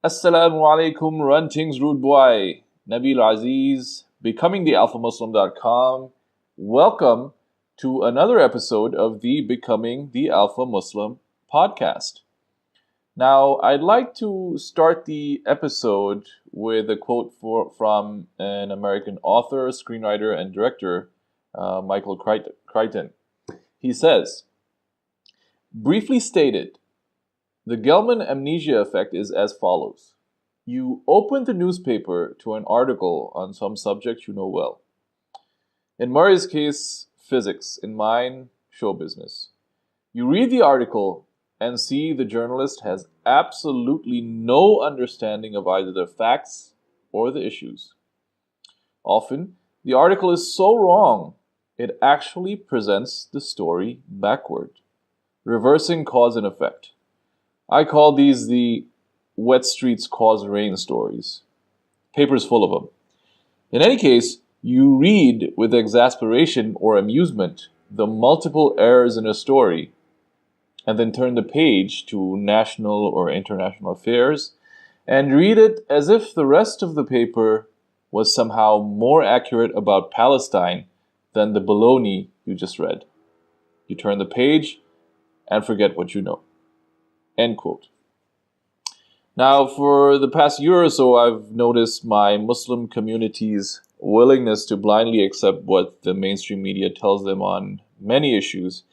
Assalamu alaikum, Runtings Rude Boy, Nabil Aziz, BecomingTheAlphaMuslim.com. Welcome to another episode of the Becoming the Alpha Muslim podcast. Now, I'd like to start the episode with a quote from an American author, screenwriter, and director, Michael Crichton. He says, briefly stated, the Gelman amnesia effect is as follows. You open the newspaper to an article on some subject you know well. In Murray's case, physics. In mine, show business. You read the article and see the journalist has absolutely no understanding of either the facts or the issues. Often, the article is so wrong, it actually presents the story backward, reversing cause and effect. I call these the wet streets cause rain stories. Paper's full of them. In any case, you read with exasperation or amusement the multiple errors in a story, and then turn the page to national or international affairs, and read it as if the rest of the paper was somehow more accurate about Palestine than the baloney you just read. You turn the page and forget what you know. End quote. Now, for the past year or so, I've noticed my Muslim community's willingness to blindly accept what the mainstream media tells them on many issues,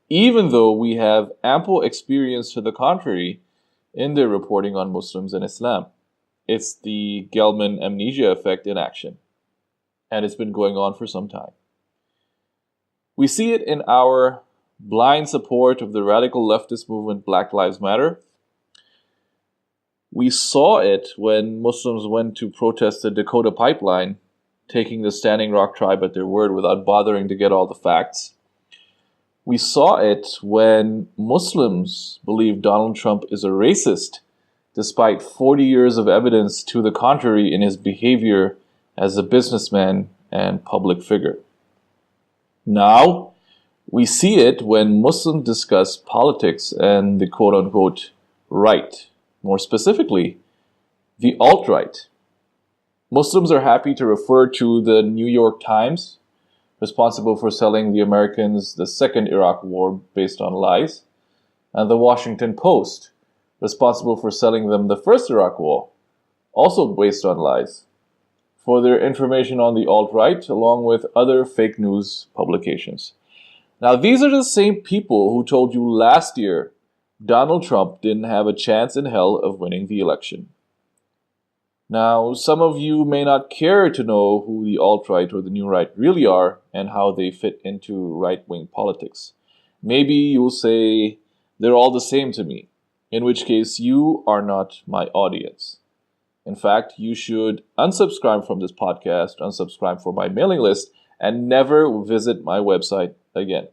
even though we have ample experience to the contrary in their reporting on Muslims and Islam. It's the Gelman amnesia effect in action, and it's been going on for some time. We see it in our blind support of the radical leftist movement Black Lives Matter. We saw it when Muslims went to protest the Dakota pipeline, taking the Standing Rock tribe at their word without bothering to get all the facts. We saw it when Muslims believed Donald Trump is a racist, despite 40 years of evidence to the contrary in his behavior as a businessman and public figure. Now, we see it when Muslims discuss politics and the quote-unquote right, more specifically, the alt-right. Muslims are happy to refer to the New York Times, responsible for selling the Americans the second Iraq war based on lies, and the Washington Post, responsible for selling them the first Iraq war, also based on lies, for their information on the alt-right, along with other fake news publications. Now, these are the same people who told you last year Donald Trump didn't have a chance in hell of winning the election. Now, some of you may not care to know who the alt-right or the new right really are and how they fit into right-wing politics. Maybe you'll say they're all the same to me, in which case you are not my audience. In fact, you should unsubscribe from this podcast, unsubscribe from my mailing list, and never visit my website again.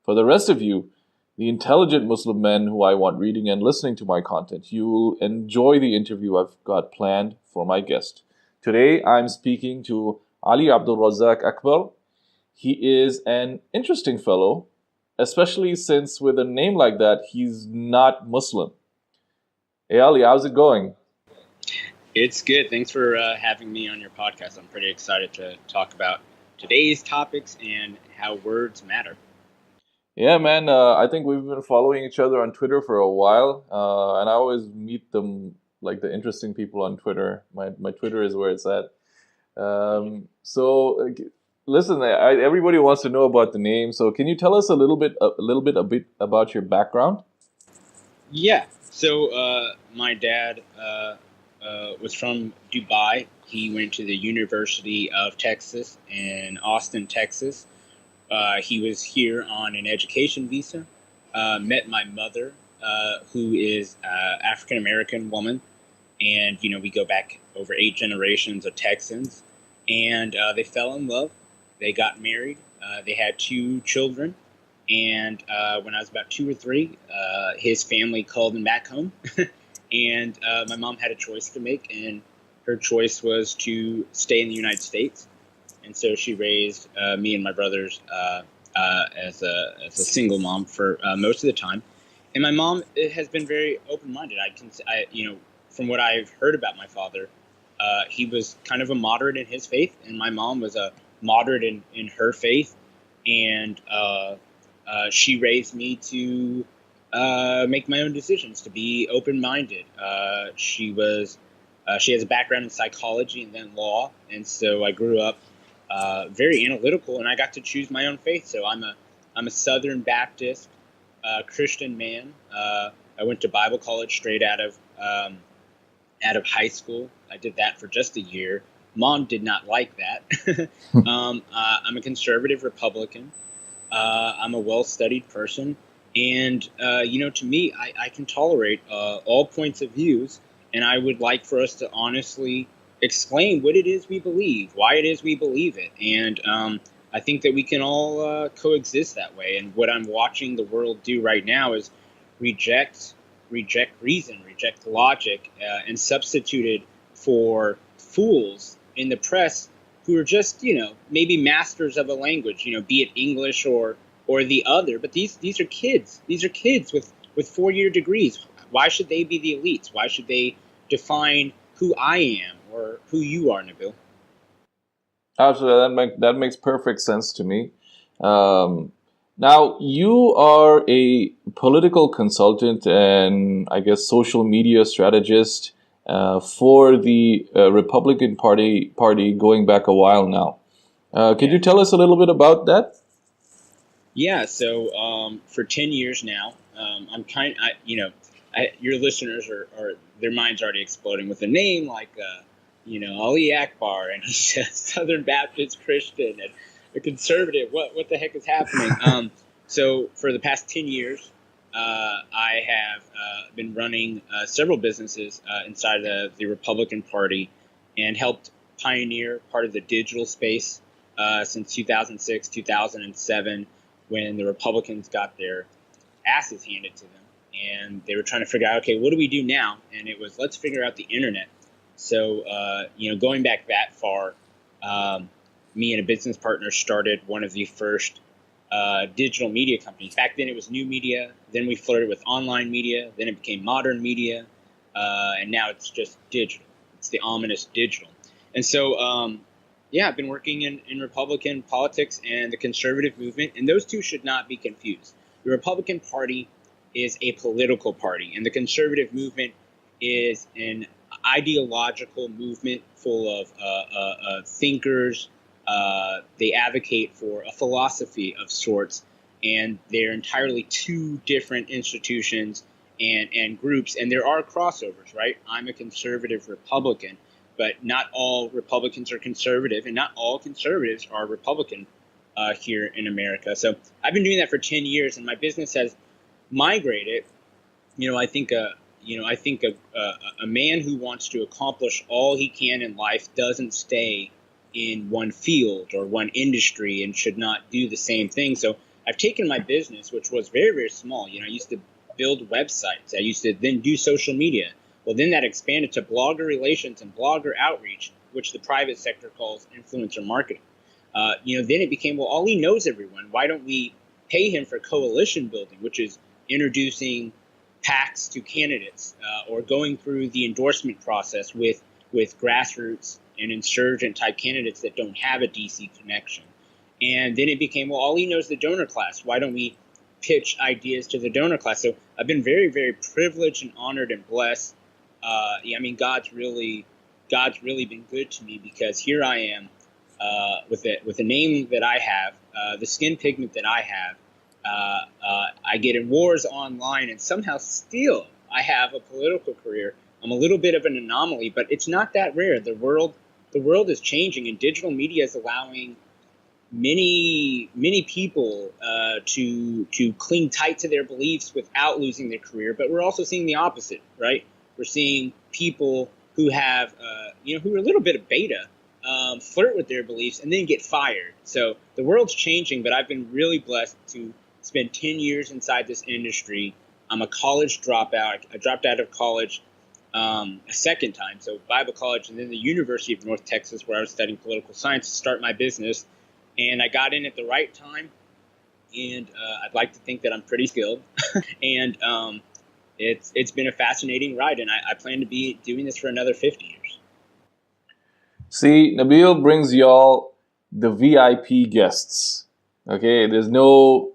For the rest of you, the intelligent Muslim men who I want reading and listening to my content, you will enjoy the interview I've got planned for my guest. Today, I'm speaking to Ali Abdul Razak Akbar. He is an interesting fellow, especially since with a name like that, he's not Muslim. Hey Ali, how's it going? It's good. Thanks for having me on your podcast. I'm pretty excited to talk about today's topics and how words matter. Yeah, man. I think we've been following each other on Twitter for a while, and I always meet them, like the interesting people on Twitter. My Twitter is where it's at. Listen, everybody wants to know about the name. So, can you tell us a little bit about your background? Yeah. So, my dad was from Dubai. He went to the University of Texas in Austin, Texas. He was here on an education visa, met my mother, who is an African-American woman. And, we go back over 8 generations of Texans. And they fell in love. They got married. They had 2 children. And when I was about 2 or 3, his family called him back home. And my mom had a choice to make. And her choice was to stay in the United States. And so she raised me and my brothers as a single mom for most of the time. And my mom has been very open-minded. from what I've heard about my father, he was kind of a moderate in his faith, and my mom was a moderate in her faith, and she raised me to make my own decisions, to be open-minded. She has a background in psychology and then law, and so I grew up very analytical, and I got to choose my own faith. So I'm a Southern Baptist Christian man. I went to Bible college straight out of high school. I did that for just a year. Mom did not like that. I'm a conservative Republican. I'm a well-studied person. And, to me, I can tolerate all points of views. And I would like for us to honestly explain what it is we believe, why it is we believe it. And I think that we can all coexist that way. And what I'm watching the world do right now is reject reason, reject logic, and substitute it for fools in the press who are just, maybe masters of a language, be it English or the other. But these are kids. These are kids with 4-year degrees. Why should they be the elites? Why should they define who I am or who you are, Nabil? Absolutely, that makes perfect sense to me. Now, you are a political consultant and I guess social media strategist for the Republican Party going back a while now. Could you tell us a little bit about that? Yeah, so for 10 years now, your listeners are their minds already exploding with a name like, Ali Akbar, and he's a Southern Baptist Christian and a conservative. What the heck is happening? So for the past 10 years, I have been running several businesses inside of the Republican Party and helped pioneer part of the digital space since 2006, 2007, when the Republicans got their asses handed to them. And they were trying to figure out, okay, what do we do now? And it was, let's figure out the internet. So, going back that far, me and a business partner started one of the first digital media companies. Back then it was new media. Then we flirted with online media. Then it became modern media. And now it's just digital. It's the ominous digital. And so, I've been working in Republican politics and the conservative movement, and those two should not be confused. The Republican Party is a political party, and the conservative movement is an ideological movement full of thinkers. They advocate for a philosophy of sorts, and they're entirely two different institutions and groups, and there are crossovers, right? I'm a conservative Republican, but not all Republicans are conservative, and not all conservatives are Republican here in America. So I've been doing that for 10 years, and my business has migrated. I think a man who wants to accomplish all he can in life doesn't stay in one field or one industry and should not do the same thing. So I've taken my business, which was very, very small. I used to build websites. I used to then do social media. Well, then that expanded to blogger relations and blogger outreach, which the private sector calls influencer marketing. Then it became, well, Ali knows everyone. Why don't we pay him for coalition building, which is introducing PACs to candidates or going through the endorsement process with grassroots and insurgent type candidates that don't have a DC connection. And then it became, well, Ali knows the donor class. Why don't we pitch ideas to the donor class? So I've been very, very privileged and honored and blessed. God's really been good to me, because here I am with the name that I have, the skin pigment that I have. I get in wars online, and somehow still I have a political career. I'm a little bit of an anomaly, but it's not that rare. The world is changing, and digital media is allowing many people to cling tight to their beliefs without losing their career. But we're also seeing the opposite, right? We're seeing people who have, who are a little bit of beta, flirt with their beliefs and then get fired. So the world's changing, but I've been really blessed to spend 10 years inside this industry. I'm a college dropout. I dropped out of college a second time, so Bible college, and then the University of North Texas, where I was studying political science to start my business. And I got in at the right time, and I'd like to think that I'm pretty skilled. And it's been a fascinating ride, and I plan to be doing this for another 50 years. See, Nabil brings y'all the VIP guests. Okay, there's no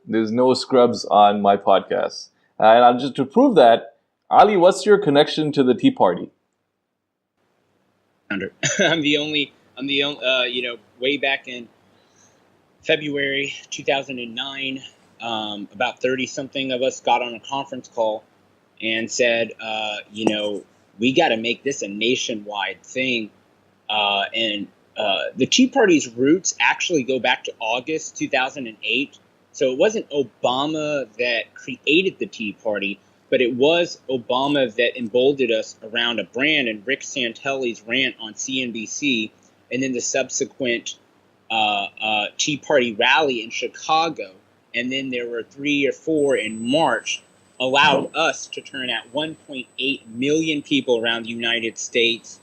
scrubs on my podcast, and I'm just to prove that. Ali, what's your connection to the Tea Party? I'm the only way back in February 2009, about 30 something of us got on a conference call and said, we got to make this a nationwide thing. And the Tea Party's roots actually go back to August 2008. So it wasn't Obama that created the Tea Party, but it was Obama that emboldened us around a brand, and Rick Santelli's rant on CNBC, and then the subsequent Tea Party rally in Chicago, and then there were 3 or 4 in March, allowed us to turn out 1.8 million people around the United States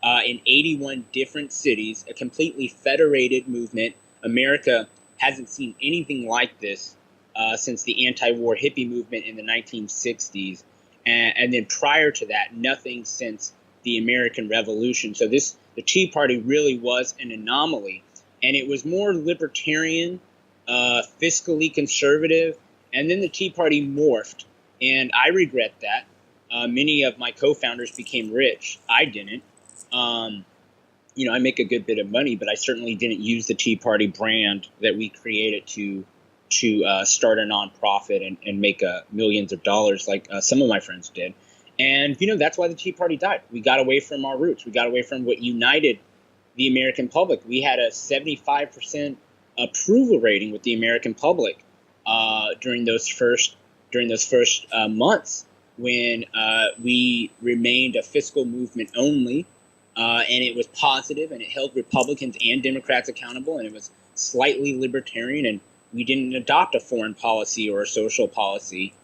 in 81 different cities, a completely federated movement. America hasn't seen anything like this since the anti-war hippie movement in the 1960s. And then prior to that, nothing since the American Revolution. So the Tea Party really was an anomaly. And it was more libertarian, fiscally conservative. And then the Tea Party morphed. And I regret that. Many of my co-founders became rich. I didn't. I make a good bit of money, but I certainly didn't use the Tea Party brand that we created to start a nonprofit and make millions of dollars like some of my friends did. And, that's why the Tea Party died. We got away from our roots. We got away from what united the American public. We had a 75% approval rating with the American public during those first months when we remained a fiscal movement only. And it was positive, and it held Republicans and Democrats accountable, and it was slightly libertarian, and we didn't adopt a foreign policy or a social policy.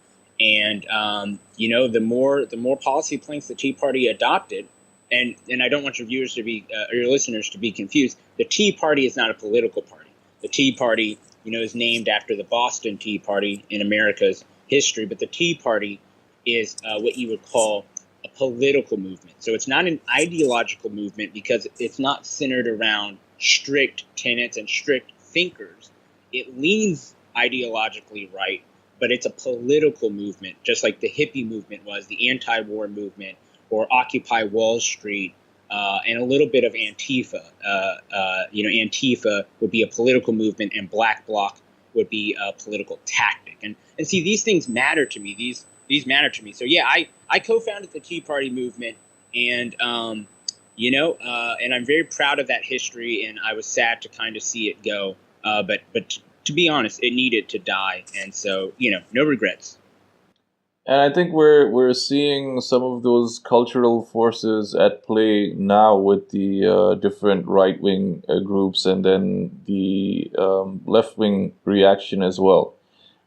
And the more policy planks the Tea Party adopted, and I don't want your viewers to be or your listeners to be confused. The Tea Party is not a political party. The Tea Party, is named after the Boston Tea Party in America's history, but the Tea Party is what you would call a political movement. So it's not an ideological movement because it's not centered around strict tenets and strict thinkers. It leans ideologically right, but it's a political movement, just like the hippie movement was, the anti-war movement, or Occupy Wall Street, and a little bit of Antifa. Antifa would be a political movement, and Black Bloc would be a political tactic. And see, these things matter to me. These matter to me. So yeah, I co-founded the Tea Party movement, and and I'm very proud of that history. And I was sad to kind of see it go. But to be honest, it needed to die, and so no regrets. And I think we're seeing some of those cultural forces at play now with the different right wing groups, and then the left wing reaction as well,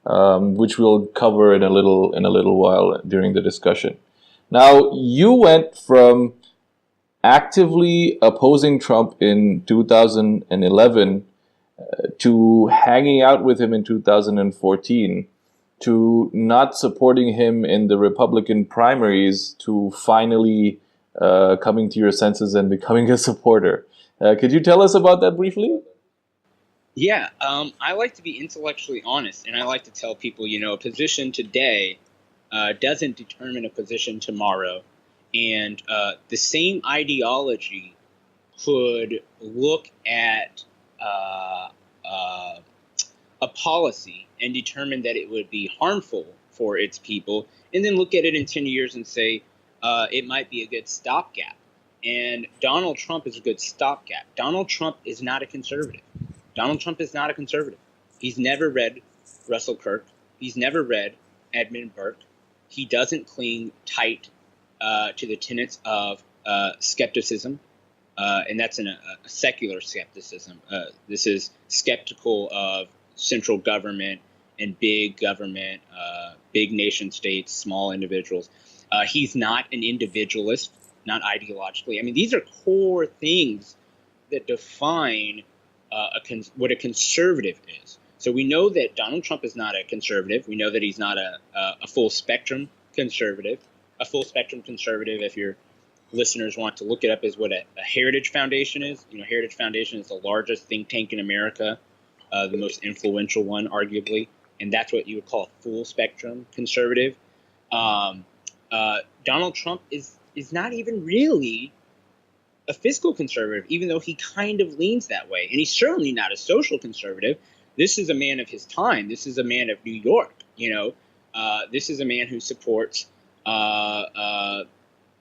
which we'll cover in a little while during the discussion. Now, you went from actively opposing Trump in 2011 to hanging out with him in 2014, to not supporting him in the Republican primaries, to finally coming to your senses and becoming a supporter. Could you tell us about that briefly? Yeah, I like to be intellectually honest, and I like to tell people, a position today doesn't determine a position tomorrow. And the same ideology could look at a policy and determine that it would be harmful for its people, and then look at it in 10 years and say it might be a good stopgap. And Donald Trump is a good stopgap. Donald Trump is not a conservative. Donald Trump is not a conservative. He's never read Russell Kirk. He's never read Edmund Burke. He doesn't cling tight to the tenets of skepticism, and that's a secular skepticism. This is skeptical of central government and big government, big nation states, small individuals. He's not an individualist, not ideologically. I mean, these are core things that define what a conservative is. So we know that Donald Trump is not a conservative. We know that he's not a full spectrum conservative. A full spectrum conservative, if your listeners want to look it up, is what a Heritage Foundation is. Heritage Foundation is the largest think tank in America, the most influential one, arguably, and that's what you would call a full spectrum conservative. Donald Trump is not even really a fiscal conservative, even though he kind of leans that way. And he's certainly not a social conservative. This is a man of his time. This is a man of New York. This is a man who supports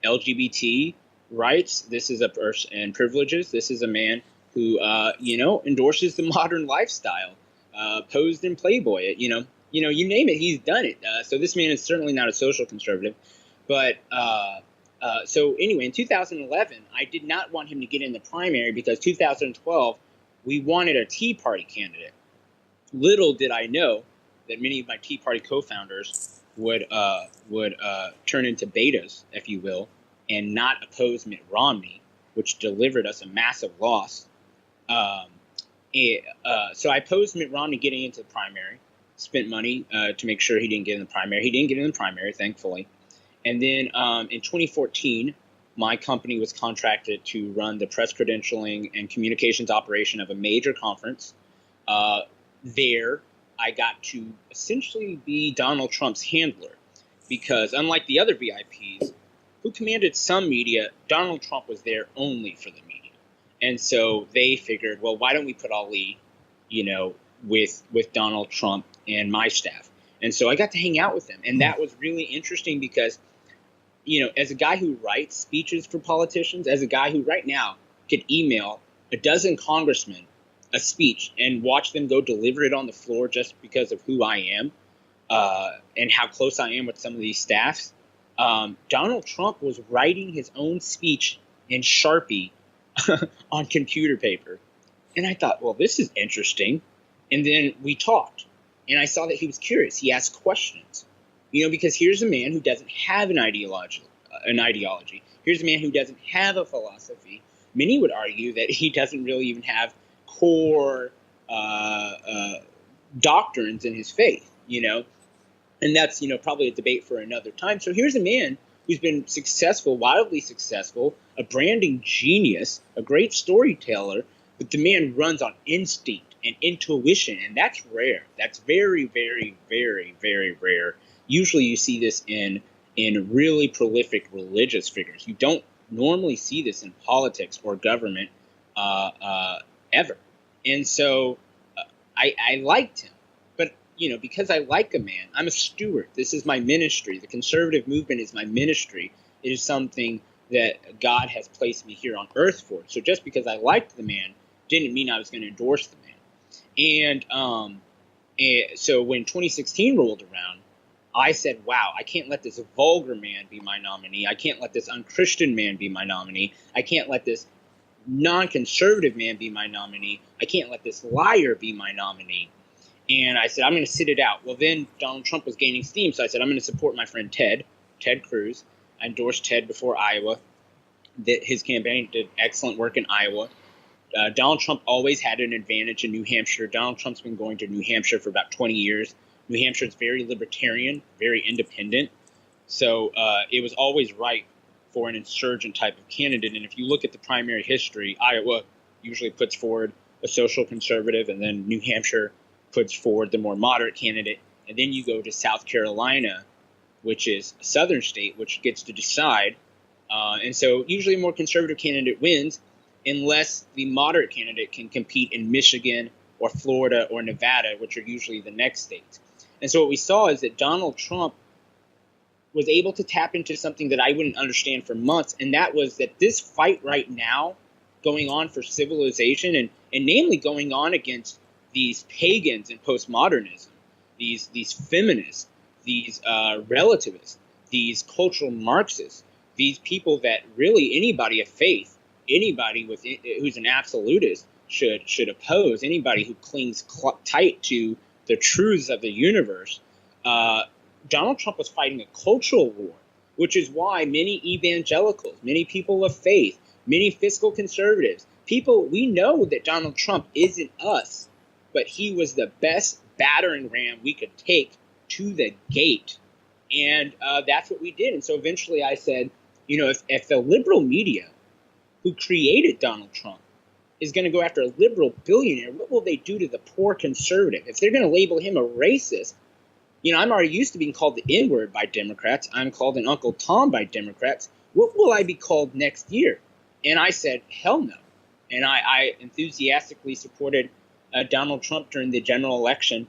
LGBT rights. This is a person and privileges. This is a man who, endorses the modern lifestyle, posed in Playboy. You name it, he's done it. So this man is certainly not a social conservative. But so anyway, in 2011, I did not want him to get in the primary because 2012, we wanted a Tea Party candidate. Little did I know that many of my Tea Party co-founders would turn into betas, if you will, and not oppose Mitt Romney, which delivered us a massive loss. So I opposed Mitt Romney getting into the primary, spent money to make sure he didn't get in the primary. He didn't get in the primary, thankfully. And then in 2014, my company was contracted to run the press credentialing and communications operation of a major conference. There, I got to essentially be Donald Trump's handler because unlike the other VIPs who commanded some media, Donald Trump was there only for the media. And so they figured, well, why don't we put Ali, with Donald Trump and my staff? And so I got to hang out with him. And that was really interesting because, as a guy who writes speeches for politicians, as a guy who right now could email a dozen congressmen a speech and watch them go deliver it on the floor just because of who I am and how close I am with some of these staffs, Donald Trump was writing his own speech in Sharpie on computer paper. And I thought, well, this is interesting. And then we talked. And I saw that he was curious. He asked questions, because here's a man who doesn't have an ideology. Here's a man who doesn't have a philosophy. Many would argue that he doesn't really even have core doctrines in his faith, and that's, probably a debate for another time. So here's a man who's been successful, wildly successful, a branding genius, a great storyteller, but the man runs on instinct and intuition, and that's rare. That's very, very, very, very rare. Usually you see this in really prolific religious figures. You don't normally see this in politics or government ever. And so I liked him. But, because I like a man, I'm a steward. This is my ministry. The conservative movement is my ministry. It is something that God has placed me here on earth for. So just because I liked the man didn't mean I was going to endorse the man. And so when 2016 rolled around, I said, wow, I can't let this vulgar man be my nominee. I can't let this unchristian man be my nominee. I can't let this non-conservative man be my nominee. I can't let this liar be my nominee. And I said, I'm going to sit it out. Well, then Donald Trump was gaining steam, so I said, I'm going to support my friend Ted Cruz. I endorsed Ted before Iowa. His campaign did excellent work in Iowa. Donald Trump always had an advantage in New Hampshire. Donald Trump's been going to New Hampshire for about 20 years. New Hampshire is very libertarian, very independent. So it was always right for an insurgent type of candidate. And if you look at the primary history, Iowa usually puts forward a social conservative, and then New Hampshire puts forward the more moderate candidate. And then you go to South Carolina, which is a southern state, which gets to decide. And so usually a more conservative candidate wins unless the moderate candidate can compete in Michigan or Florida or Nevada, which are usually the next states. And so what we saw is that Donald Trump was able to tap into something that I wouldn't understand for months, and that was that this fight right now going on for civilization and namely going on against these pagans and postmodernism, these feminists, these relativists, these cultural Marxists, these people that really anybody of faith, anybody who's an absolutist should oppose, anybody who clings tight to the truths of the universe. Donald Trump was fighting a cultural war, which is why many evangelicals, many people of faith, many fiscal conservatives, we know that Donald Trump isn't us, but he was the best battering ram we could take to the gate And that's what we did. And so eventually I said, if the liberal media who created Donald Trump is going to go after a liberal billionaire, what will they do to the poor conservative? If they're going to label him a racist, I'm already used to being called the N-word by Democrats. I'm called an Uncle Tom by Democrats. What will I be called next year? And I said, hell no. And I enthusiastically supported Donald Trump during the general election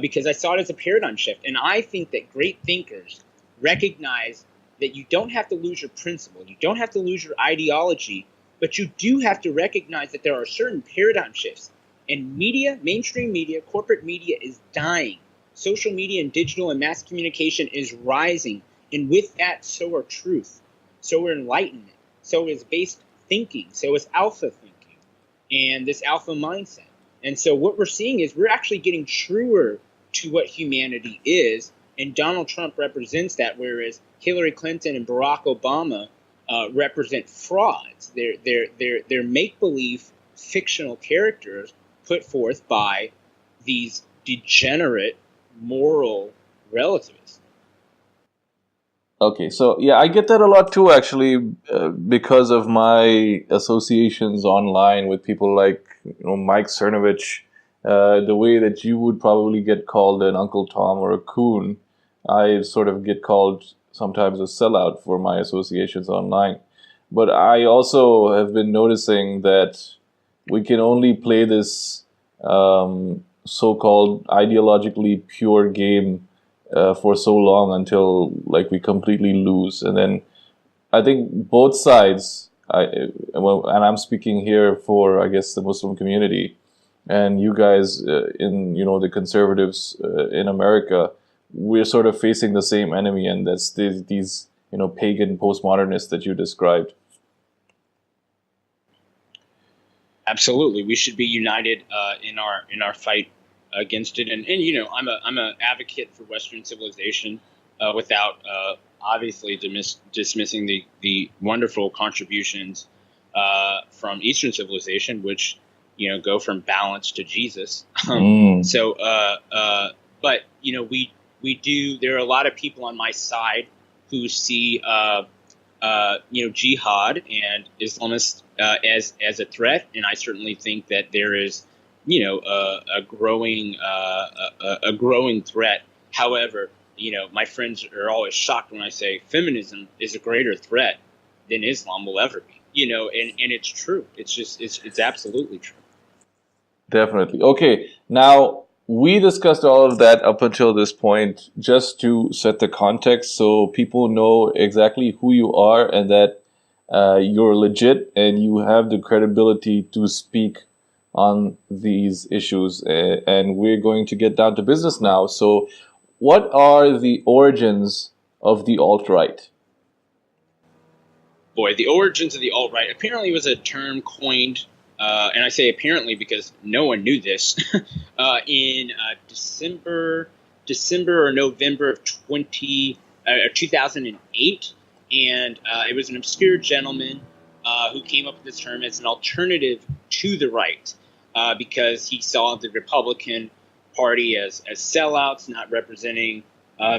because I saw it as a paradigm shift. And I think that great thinkers recognize that you don't have to lose your principle. You don't have to lose your ideology, but you do have to recognize that there are certain paradigm shifts. And media, mainstream media, corporate media is dying. Social media and digital and mass communication is rising. And with that, so are truth. So are enlightenment. So is based thinking. So is alpha thinking. And this alpha mindset. And so what we're seeing is we're actually getting truer to what humanity is. And Donald Trump represents that, whereas Hillary Clinton and Barack Obama represent frauds. They're make-believe fictional characters put forth by these degenerate moral relativists. Okay, so yeah, I get that a lot too, actually, because of my associations online with people like Mike Cernovich. The way that you would probably get called an Uncle Tom or a coon, I sort of get called sometimes a sellout for my associations online. But I also have been noticing that we can only play this so-called ideologically pure game for so long until we completely lose. And then I think both sides, and I'm speaking here for, I guess, the Muslim community, and you guys in the conservatives in America, we're sort of facing the same enemy, and that's these pagan postmodernists that you described. Absolutely, we should be united in our fight against it. And I'm an advocate for Western civilization without obviously dismissing the wonderful contributions from Eastern civilization, which go from balance to Jesus. So, but we do. There are a lot of people on my side who see jihad and Islamists as a threat, and I certainly think that there is a growing threat. However, my friends are always shocked when I say feminism is a greater threat than Islam will ever be. And it's true. It's absolutely true. Definitely. Okay, now we discussed all of that up until this point just to set the context so people know exactly who you are and that you're legit and you have the credibility to speak on these issues. And we're going to get down to business now. So, what are the origins of the alt-right? Boy, the origins of the alt-right apparently was a term coined, and I say apparently because no one knew this, in December or November of 2008, and it was an obscure gentleman who came up with this term as an alternative to the right, because he saw the Republican Party as sellouts, not representing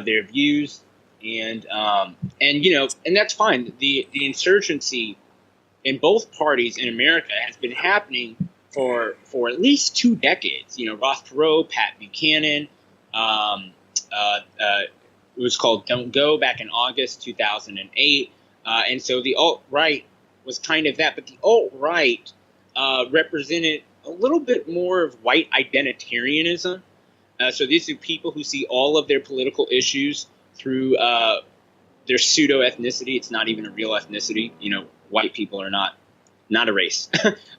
their views. And that's fine. The insurgency in both parties in America has been happening for at least 2 decades. Ross Perot, Pat Buchanan. It was called Don't Go back in August 2008. And so the alt-right was kind of that. But the alt-right represented a little bit more of white identitarianism. So these are people who see all of their political issues through their pseudo-ethnicity. It's not even a real ethnicity. White people are not a race.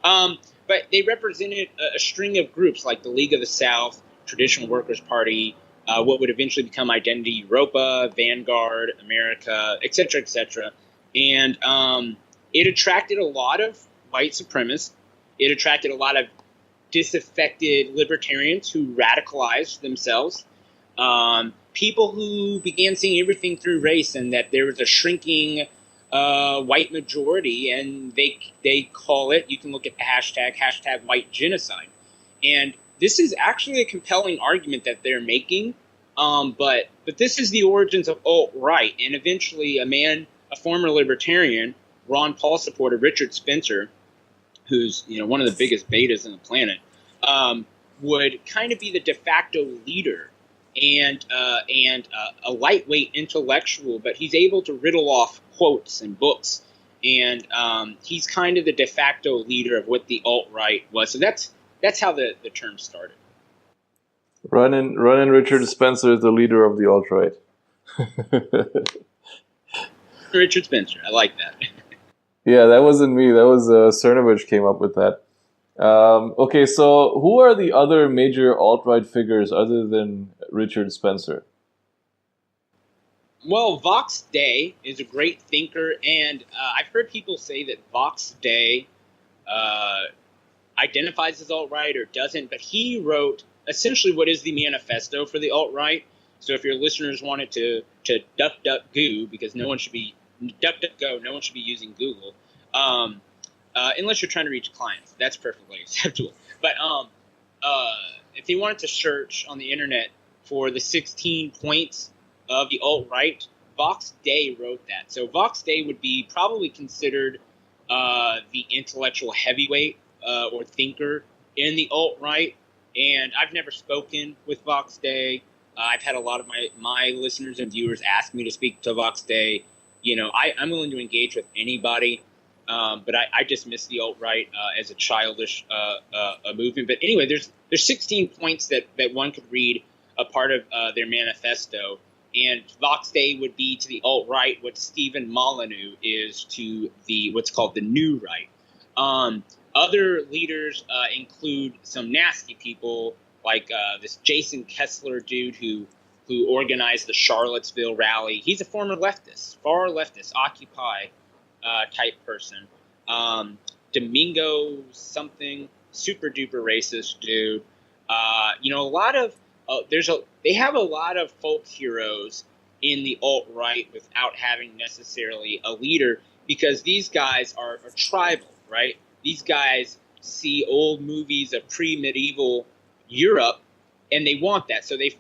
But they represented a string of groups like the League of the South, Traditional Workers' Party, what would eventually become Identity Europa, Vanguard, America, et cetera, and it attracted a lot of white supremacists. It attracted a lot of disaffected libertarians who radicalized themselves, people who began seeing everything through race and that there was a shrinking white majority, and they call it, you can look at the hashtag white genocide. And this is actually a compelling argument that they're making But this is the origins of alt-right, and eventually a former libertarian, Ron Paul supporter Richard Spencer, who's one of the biggest betas on the planet, would kind of be the de facto leader and a lightweight intellectual, but he's able to riddle off quotes and books, and he's kind of the de facto leader of what the alt-right was. So that's how the term started. Running Richard Spencer is the leader of the alt-right. Richard Spencer, I like that. Yeah, that wasn't me. That was Cernovich came up with that. Okay, so who are the other major alt-right figures other than Richard Spencer? Well, Vox Day is a great thinker, and I've heard people say that Vox Day identifies as alt-right or doesn't, but he wrote essentially what is the manifesto for the alt-right. So if your listeners wanted to DuckDuckGo, because no one should be DuckDuckGo, no one should be using Google, unless you're trying to reach clients. That's perfectly acceptable. But if they wanted to search on the internet for the 16 points of the alt-right, Vox Day wrote that. So Vox Day would be probably considered the intellectual heavyweight or thinker in the alt-right. And I've never spoken with Vox Day. I've had a lot of my listeners and viewers ask me to speak to Vox Day. I'm willing to engage with anybody, but I dismiss the alt-right as a childish movement. But anyway, there's 16 points that one could read a part of their manifesto. And Vox Day would be to the alt-right what Stephen Molyneux is to what's called the new right. Other leaders include some nasty people like this Jason Kessler dude who organized the Charlottesville rally. He's a former leftist, far leftist, Occupy type person. Domingo something, super duper racist dude. They have a lot of folk heroes in the alt-right without having necessarily a leader, because these guys are tribal, right? These guys see old movies of pre-medieval Europe, and they want that. So they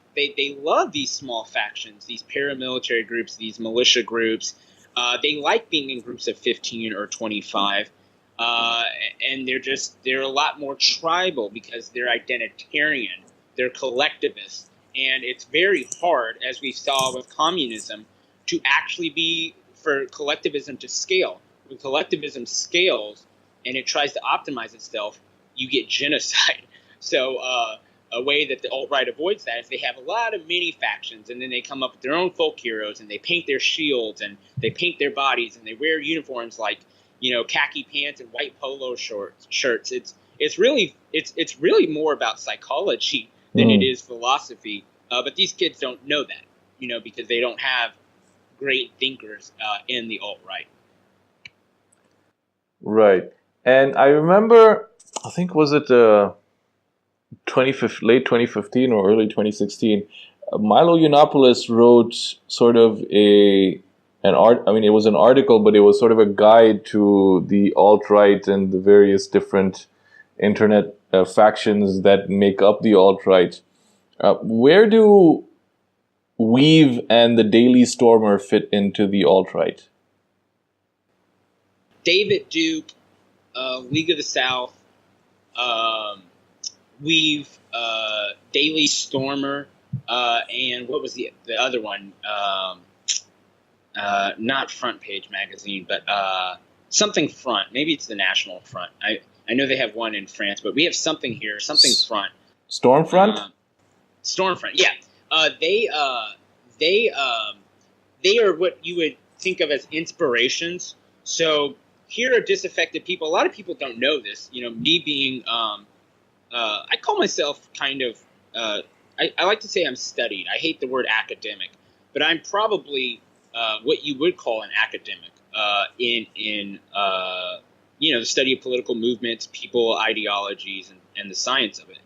love these small factions, these paramilitary groups, these militia groups. They like being in groups of 15 or 25, and they're a lot more tribal because they're identitarian, they're collectivists, and it's very hard, as we saw with communism, to actually be for collectivism to scale. When collectivism scales and it tries to optimize itself, you get genocide. So a way that the alt-right avoids that is they have a lot of mini factions, and then they come up with their own folk heroes, and they paint their shields, and they paint their bodies, and they wear uniforms like khaki pants and white polo shirts. It's really more about psychology than it is philosophy. But these kids don't know that, because they don't have great thinkers in the alt-right. Right. And I remember, I think was it late 2015 or early 2016, Milo Yiannopoulos wrote sort of it was an article, but it was sort of a guide to the alt-right and the various different internet factions that make up the alt-right. Where do Weave and the Daily Stormer fit into the alt-right? David Duke, League of the South, Weave, Daily Stormer, and what was the other one? Not Front Page Magazine, but something Front. Maybe it's the National Front. I know they have one in France, but we have something here, something Front. Stormfront? Stormfront, yeah. They are what you would think of as inspirations. So here are disaffected people. A lot of people don't know this. Me being, I call myself kind of, I like to say I'm studied. I hate the word academic, but I'm probably what you would call an academic in the study of political movements, people, ideologies, and the science of it.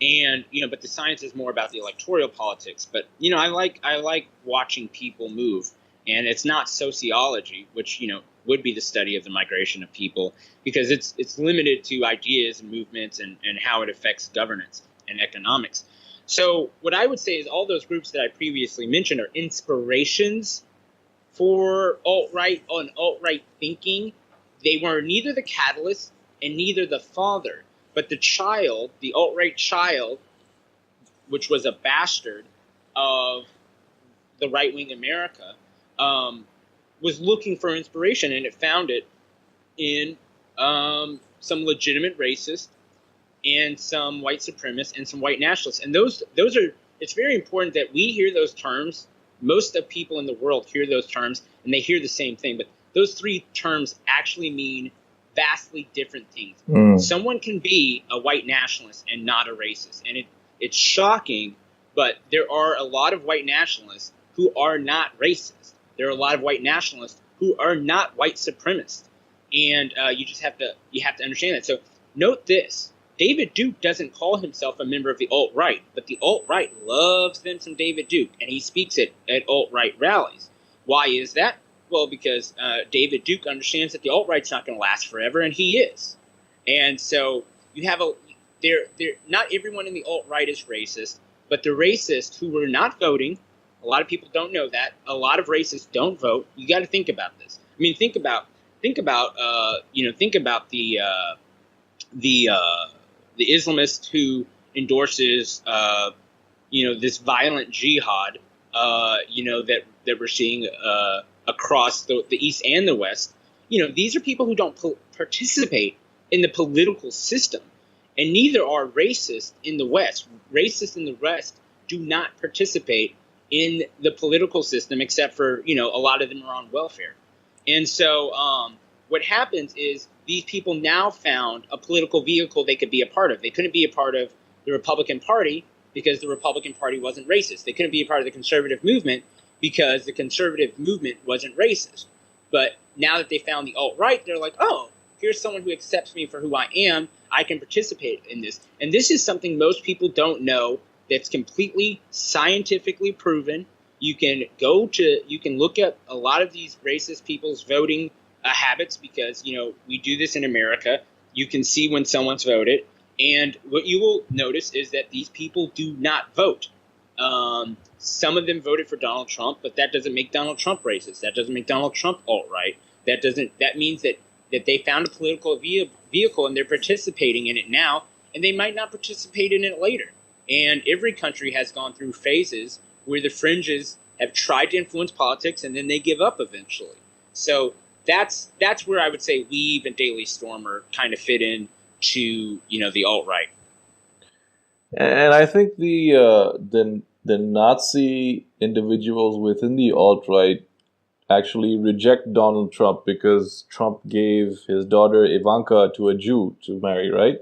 And but the science is more about the electoral politics. But I like watching people move, and it's not sociology, which would be the study of the migration of people, because it's limited to ideas and movements and how it affects governance and economics. So what I would say is all those groups that I previously mentioned are inspirations for alt-right and alt-right thinking. They were neither the catalyst and neither the father, but the child, the alt-right child, which was a bastard of the right-wing America, was looking for inspiration, and it found it in some legitimate racists and some white supremacists and some white nationalists. And those are, it's very important that we hear those terms. Most of people in the world hear those terms and they hear the same thing, but those three terms actually mean vastly different things. Someone can be a white nationalist and not a racist, and it's shocking, but there are a lot of white nationalists who are not racist. There are a lot of white nationalists who are not white supremacists, and you have to understand that. So note this: David Duke doesn't call himself a member of the alt-right, but the alt-right loves them some David Duke, and he speaks at alt-right rallies. Why is that? Well, because David Duke understands that the alt-right's not going to last forever, and he is. And so you have not everyone in the alt-right is racist, but the racists who were not voting, a lot of people don't know that. A lot of racists don't vote. You got to think about this. I mean, think about the Islamist who endorses this violent jihad that we're seeing across the East and the West. These are people who don't participate in the political system, and neither are racists in the West. Racists in the West do not participate in the political system, except for a lot of them are on welfare. And so what happens is these people now found a political vehicle they could be a part of. They couldn't be a part of the Republican Party because the Republican Party wasn't racist. They couldn't be a part of the conservative movement because the conservative movement wasn't racist. But now that they found the alt-right, they're like, oh, here's someone who accepts me for who I am. I can participate in this. And this is something most people don't know that's completely scientifically proven. You can look at a lot of these racist people's voting habits because, we do this in America. You can see when someone's voted. And what you will notice is that these people do not vote. Some of them voted for Donald Trump, but that doesn't make Donald Trump racist. That doesn't make Donald Trump alt-right. That means that they found a political vehicle and they're participating in it now, and they might not participate in it later. And every country has gone through phases where the fringes have tried to influence politics and then they give up eventually. So that's where I would say Weave and Daily Stormer kind of fit in to the alt-right. And I think the Nazi individuals within the alt-right actually reject Donald Trump because Trump gave his daughter Ivanka to a Jew to marry, right?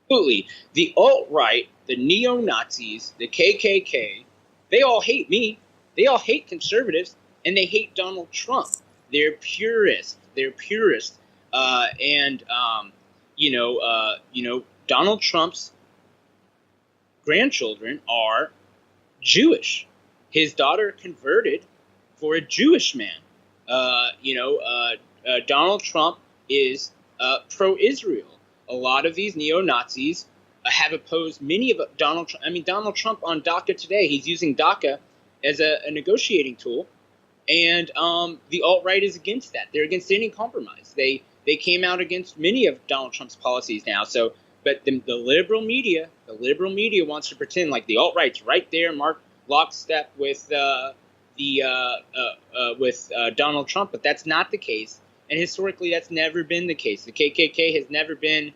Absolutely. The alt-right, the neo-Nazis, the KKK, they all hate me. They all hate conservatives, and they hate Donald Trump. They're purists. Donald Trump's grandchildren are Jewish. His daughter converted for a Jewish man. Donald Trump is pro-Israel. A lot of these neo-Nazis have opposed many of Donald Trump. I mean, Donald Trump on DACA today, he's using DACA as a negotiating tool. And the alt-right is against that. They're against any compromise. They came out against many of Donald Trump's policies now. So, but the liberal media wants to pretend like the alt-right's right there, marked lockstep with Donald Trump. But that's not the case. And historically, that's never been the case. The KKK has never been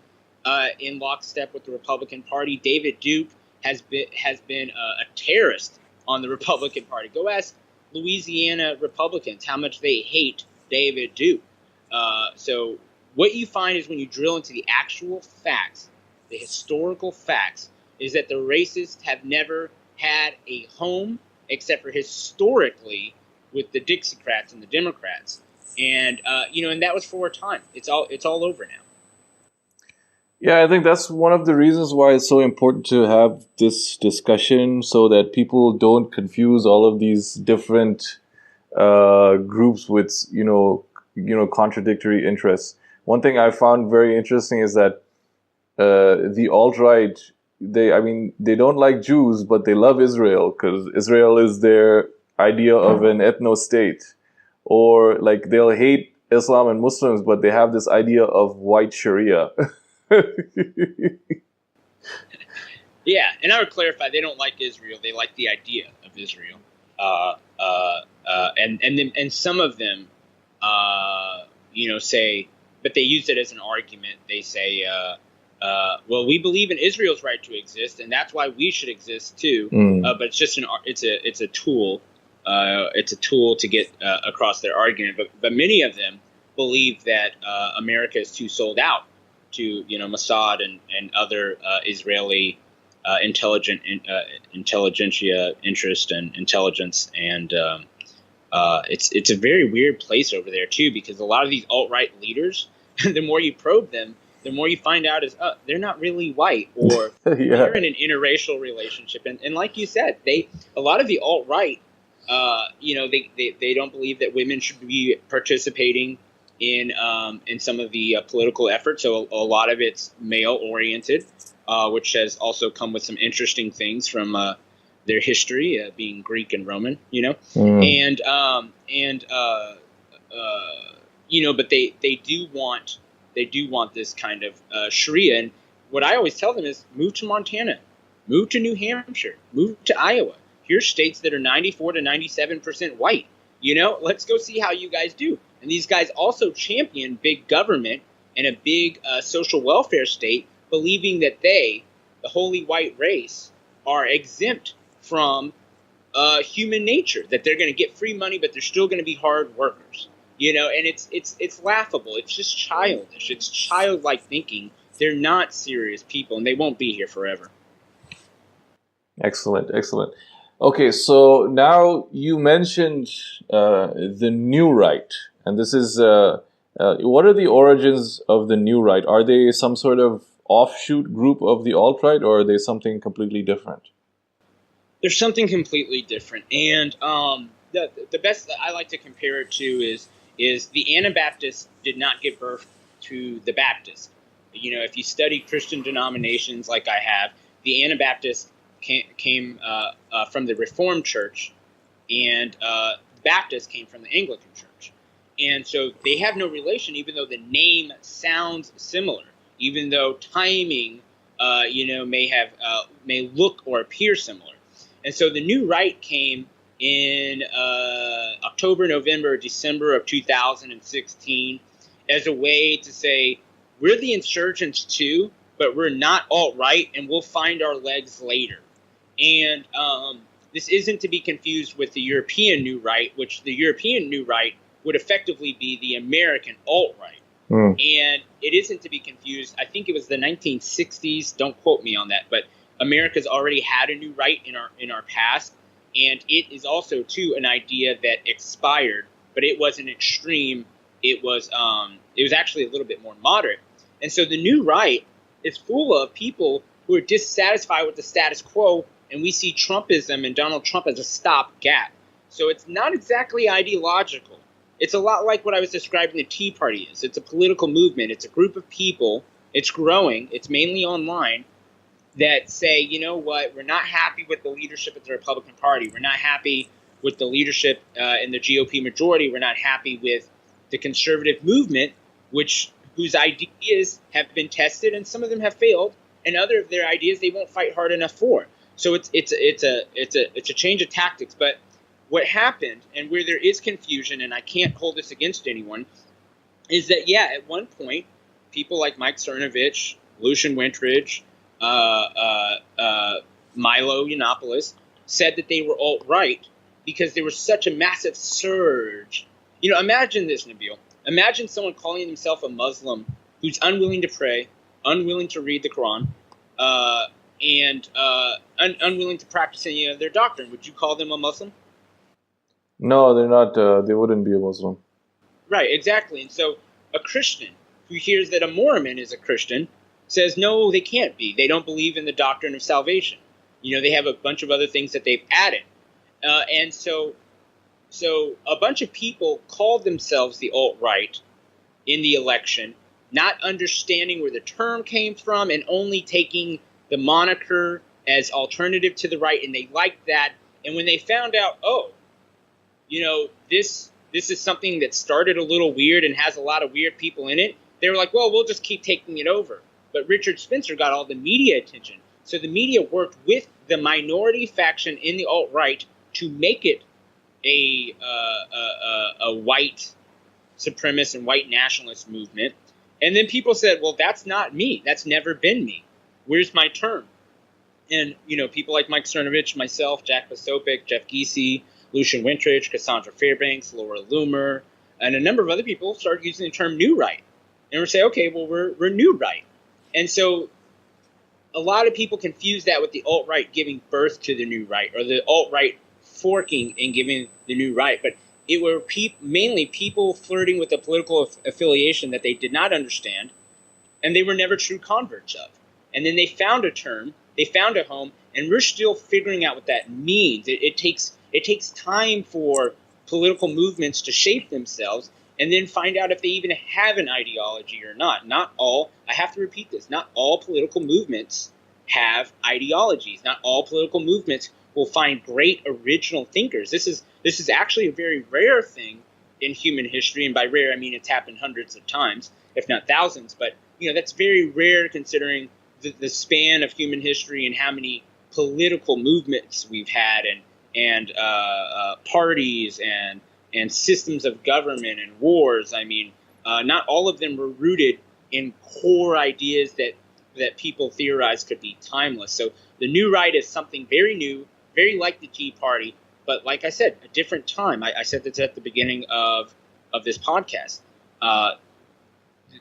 in lockstep with the Republican Party. David Duke has been a terrorist on the Republican Party. Go ask Louisiana Republicans how much they hate David Duke. So what you find is when you drill into the actual facts, the historical facts, is that the racists have never had a home except for historically with the Dixiecrats and the Democrats. And and that was for a time. It's all over now. Yeah, I think that's one of the reasons why it's so important to have this discussion so that people don't confuse all of these different groups with contradictory interests. One thing I found very interesting is that the alt-right they don't like Jews, but they love Israel because Israel is their idea of an ethno state. Or like they'll hate Islam and Muslims, but they have this idea of white Sharia. Yeah, and I would clarify, they don't like Israel. They like the idea of Israel. And some of them, say, but they use it as an argument. They say, well, we believe in Israel's right to exist, and that's why we should exist too. But it's just it's a tool. It's a tool to get across their argument. But many of them believe that America is too sold out to Mossad and other Israeli intelligentsia interest and intelligence, and it's a very weird place over there too, because a lot of these alt-right leaders, the more you probe them, the more you find out is they're not really white, or they're in an interracial relationship, and like you said, a lot of the alt-right, they don't believe that women should be participating in some of the political efforts, so a lot of it's male-oriented. Which has also come with some interesting things from their history, being Greek and Roman, but they do want this kind of Sharia. And what I always tell them is move to Montana, move to New Hampshire, move to Iowa. Here's states that are 94 to 97% white. Let's go see how you guys do. And these guys also champion big government and a big social welfare state, believing that the holy white race, are exempt from human nature, that they're going to get free money, but they're still going to be hard workers. And it's laughable. It's just childish. It's childlike thinking. They're not serious people, and they won't be here forever. Excellent. Okay, so now you mentioned the new right, and this is what are the origins of the new right? Are they some sort of offshoot group of the alt-right, or are they something completely different? There's something completely different, and the best that I like to compare it to is the Anabaptists did not give birth to the Baptists. If you study Christian denominations like I have, the Anabaptists came from the Reformed Church, and the Baptists came from the Anglican Church. And so they have no relation, even though the name sounds similar, even though timing, may look or appear similar. And so the new right came in October, November, December of 2016 as a way to say, we're the insurgents too, but we're not alt-right, and we'll find our legs later. And this isn't to be confused with the European New Right, which the European New Right would effectively be the American alt-right. And it isn't to be confused. I think it was the 1960s. Don't quote me on that, but America's already had a new right in our past, and it is also too an idea that expired, but it wasn't extreme. It was actually a little bit more moderate. And so the new right is full of people who are dissatisfied with the status quo, and we see Trumpism and Donald Trump as a stopgap. So it's not exactly ideological. It's a lot like what I was describing the Tea Party is. It's a political movement. It's a group of people. It's growing. It's mainly online, that say, you know what, we're not happy with the leadership of the Republican Party. We're not happy with the leadership in the GOP majority. We're not happy with the conservative movement, whose ideas have been tested, and some of them have failed, and other of their ideas they won't fight hard enough for. So it's a change of tactics. But what happened, and where there is confusion, and I can't hold this against anyone, is that at one point, people like Mike Cernovich, Lucian Wintridge, Milo Yiannopoulos said that they were alt-right because there was such a massive surge. Imagine this, Nabil. Imagine someone calling himself a Muslim who's unwilling to pray, unwilling to read the Quran, and unwilling to practice any of their doctrine. Would you call them a Muslim? No, they're not. They wouldn't be a Muslim. Right, exactly. And so a Christian who hears that a Mormon is a Christian says, no, they can't be. They don't believe in the doctrine of salvation. They have a bunch of other things that they've added. And so a bunch of people called themselves the alt-right in the election, not understanding where the term came from and only taking the moniker as alternative to the right, and they liked that. And when they found out, this is something that started a little weird and has a lot of weird people in it, they were like, well, we'll just keep taking it over. But Richard Spencer got all the media attention. So the media worked with the minority faction in the alt-right to make it a white supremacist and white nationalist movement. And then people said, well, that's not me. That's never been me. Where's my term? And, people like Mike Cernovich, myself, Jack Posobiec, Jeff Giese, Lucian Wintridge, Cassandra Fairbanks, Laura Loomer, and a number of other people started using the term new right. And we're saying, okay, well, we're new right. And so a lot of people confuse that with the alt-right giving birth to the new right, or the alt-right forking and giving the new right. But it were mainly people flirting with a political affiliation that they did not understand, and they were never true converts of. And then they found a term, they found a home, and we're still figuring out what that means. It takes time for political movements to shape themselves and then find out if they even have an ideology or not. Not all, I have to repeat this, not all political movements have ideologies. Not all political movements will find great original thinkers. This is actually a very rare thing in human history, and by rare I mean it's happened hundreds of times, if not thousands. But that's very rare considering the span of human history and how many political movements we've had, and parties and systems of government and wars. I mean, not all of them were rooted in core ideas that people theorize could be timeless. So the new right is something very new, very like the Tea Party, but like I said, a different time. I said this at the beginning of this podcast.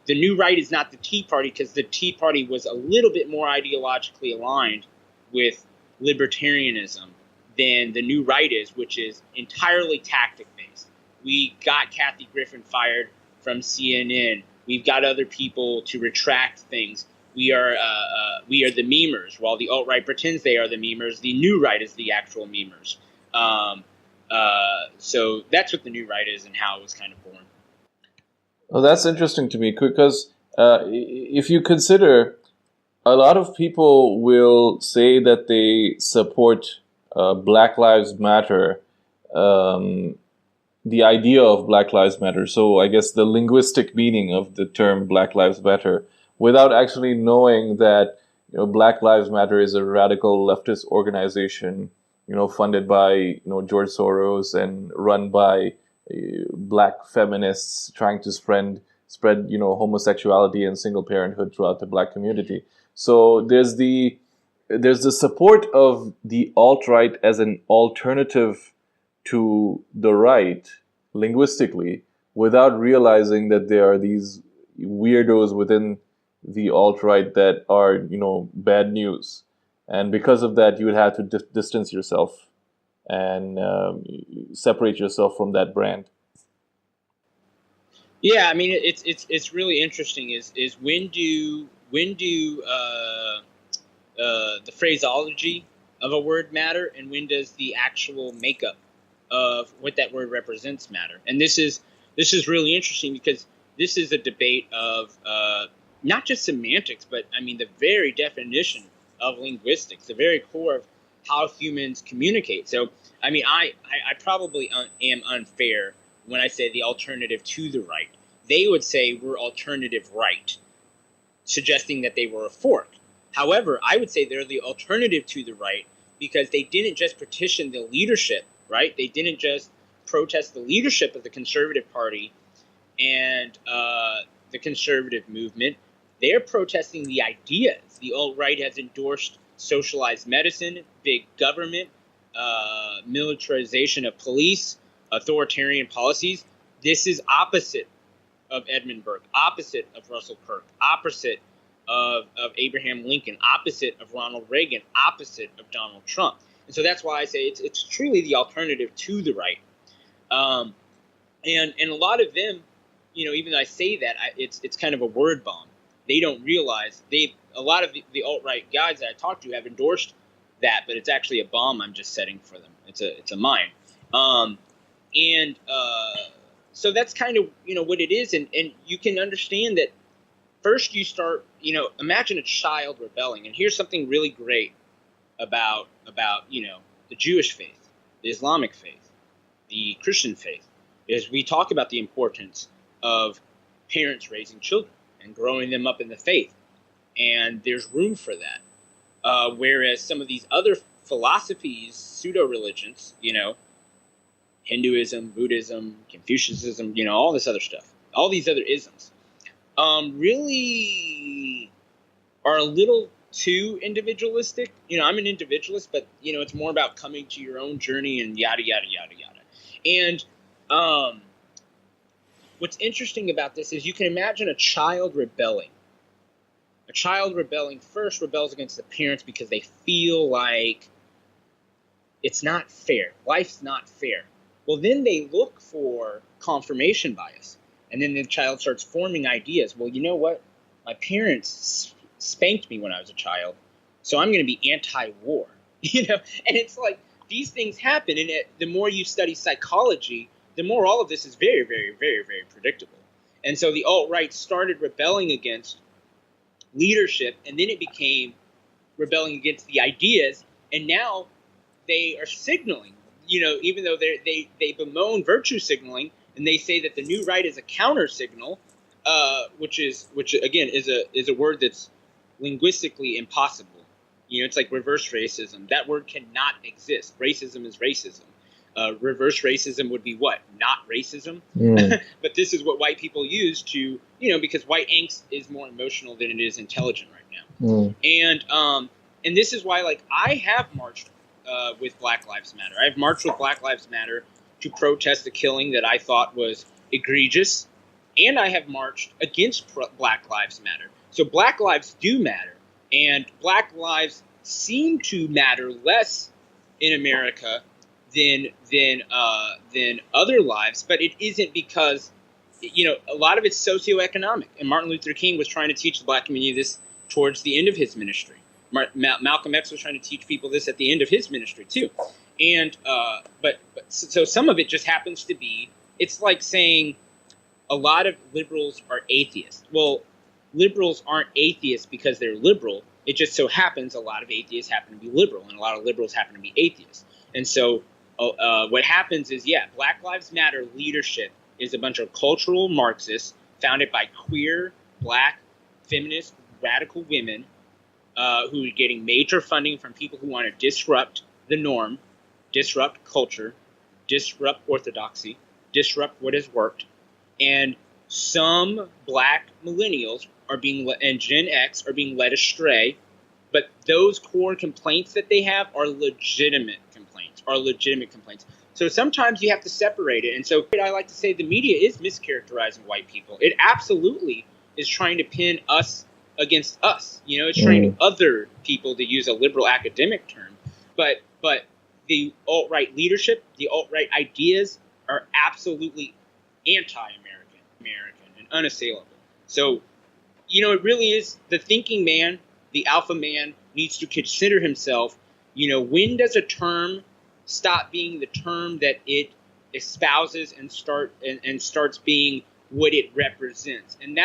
The new right is not the Tea Party, because the Tea Party was a little bit more ideologically aligned with libertarianism than the new right is, which is entirely tactic-based. We got Kathy Griffin fired from CNN. We've got other people to retract things. We are the memers. While the alt-right pretends they are the memers, the new right is the actual memers. So that's what the new right is and how it was kind of born. Well, that's interesting to me, because if you consider, a lot of people will say that they support Black Lives Matter, the idea of Black Lives Matter. So I guess the linguistic meaning of the term Black Lives Matter, without actually knowing that Black Lives Matter is a radical leftist organization, funded by George Soros and run by black feminists trying to spread homosexuality and single parenthood throughout the black community. So there's the support of the alt-right as an alternative to the right linguistically, without realizing that there are these weirdos within the alt-right that are bad news, and because of that you would have to distance yourself and separate yourself from that brand. Yeah, I mean, it's really interesting. Is when do the phraseology of a word matter, and when does the actual makeup of what that word represents matter? And this is really interesting, because this is a debate of not just semantics, but I mean the very definition of linguistics, the very core of how humans communicate. So, I mean, I probably am unfair when I say the alternative to the right. They would say we're alternative right, suggesting that they were a fork. However, I would say they're the alternative to the right because they didn't just petition the leadership, right? They didn't just protest the leadership of the Conservative Party and the conservative movement. They're protesting the ideas. The alt-right has endorsed socialized medicine, big government, militarization of police, authoritarian policies. This is opposite of Edmund Burke, opposite of Russell Kirk, opposite of Abraham Lincoln, opposite of Ronald Reagan, opposite of Donald Trump. And so that's why I say it's truly the alternative to the right. And a lot of them, even though I say that, it's kind of a word bomb. They don't realize a lot of the alt-right guys that I talk to have endorsed that, but it's actually a bomb I'm just setting for them. It's a mine. So that's kind of what it is, and you can understand that first you start, imagine a child rebelling. And here's something really great about the Jewish faith, the Islamic faith, the Christian faith, is we talk about the importance of parents raising children and growing them up in the faith. And there's room for that. Whereas some of these other philosophies, pseudo-religions, Hinduism, Buddhism, Confucianism, all this other stuff, all these other isms, really are a little too individualistic. I'm an individualist, but, it's more about coming to your own journey and yada, yada, yada, yada. And what's interesting about this is you can imagine a child rebelling. A child rebelling first rebels against the parents because they feel like it's not fair. Life's not fair. Well, then they look for confirmation bias. And then the child starts forming ideas. Well, you know what? My parents spanked me when I was a child, so I'm going to be anti-war. And it's like these things happen. And the more you study psychology, the more all of this is very, very, very, very predictable. And so the alt-right started rebelling against leadership, and then it became rebelling against the ideas, and now they are signaling, even though they bemoan virtue signaling, and they say that the new right is a counter signal, which again is a word that's linguistically impossible. It's like reverse racism. That word cannot exist. Racism is racism. Reverse racism would be what? Not racism. But this is what white people use to, because white angst is more emotional than it is intelligent right now. And this is why, like, I have marched with Black Lives Matter. I've marched with Black Lives Matter to protest a killing that I thought was egregious. And I have marched against Black Lives Matter. So Black lives do matter. And Black lives seem to matter less in America than other lives, but it isn't because, a lot of it's socioeconomic. And Martin Luther King was trying to teach the Black community this towards the end of his ministry. Malcolm X was trying to teach people this at the end of his ministry too. And so some of it just happens to be, it's like saying a lot of liberals are atheists. Well, liberals aren't atheists because they're liberal. It just so happens a lot of atheists happen to be liberal, and a lot of liberals happen to be atheists. And so what happens is, Black Lives Matter leadership is a bunch of cultural Marxists founded by queer, Black, feminist, radical women who are getting major funding from people who want to disrupt the norm, disrupt culture, disrupt orthodoxy, disrupt what has worked. And some Black millennials and Gen X are being led astray, but those core complaints that they have are legitimate complaints. So sometimes you have to separate it. And so I like to say the media is mischaracterizing white people. It absolutely is trying to pin us against us. It's trying to other people, to use a liberal academic term. But the alt-right leadership, the alt-right ideas are absolutely anti-American and unassailable. So, it really is the thinking man, the alpha man, needs to consider himself, when does a term stop being the term that it espouses and starts being what it represents. And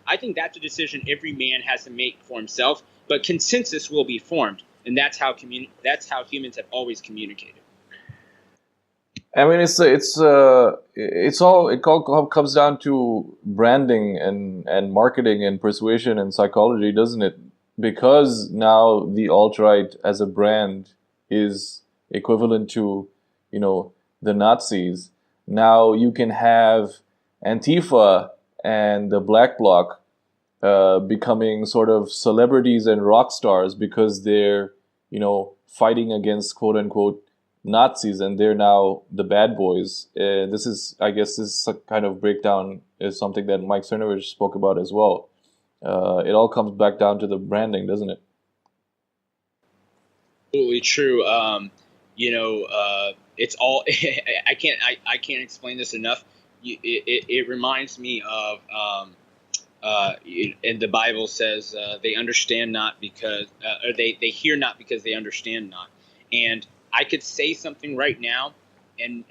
I think that's a decision every man has to make for himself, but consensus will be formed. And that's how humans have always communicated. I mean, it all comes down to branding and marketing and persuasion and psychology, doesn't it? Because now the alt-right as a brand is equivalent to, the Nazis. Now you can have Antifa and the Black Bloc becoming sort of celebrities and rock stars because they're, fighting against quote unquote Nazis, and they're now the bad boys. I guess this kind of breakdown is something that Mike Cernovich spoke about as well. It all comes back down to the branding, doesn't it? Absolutely true. It's all. I can't explain this enough. It reminds me of, and the Bible says they understand not because, or they hear not because they understand not. And I could say something right now, and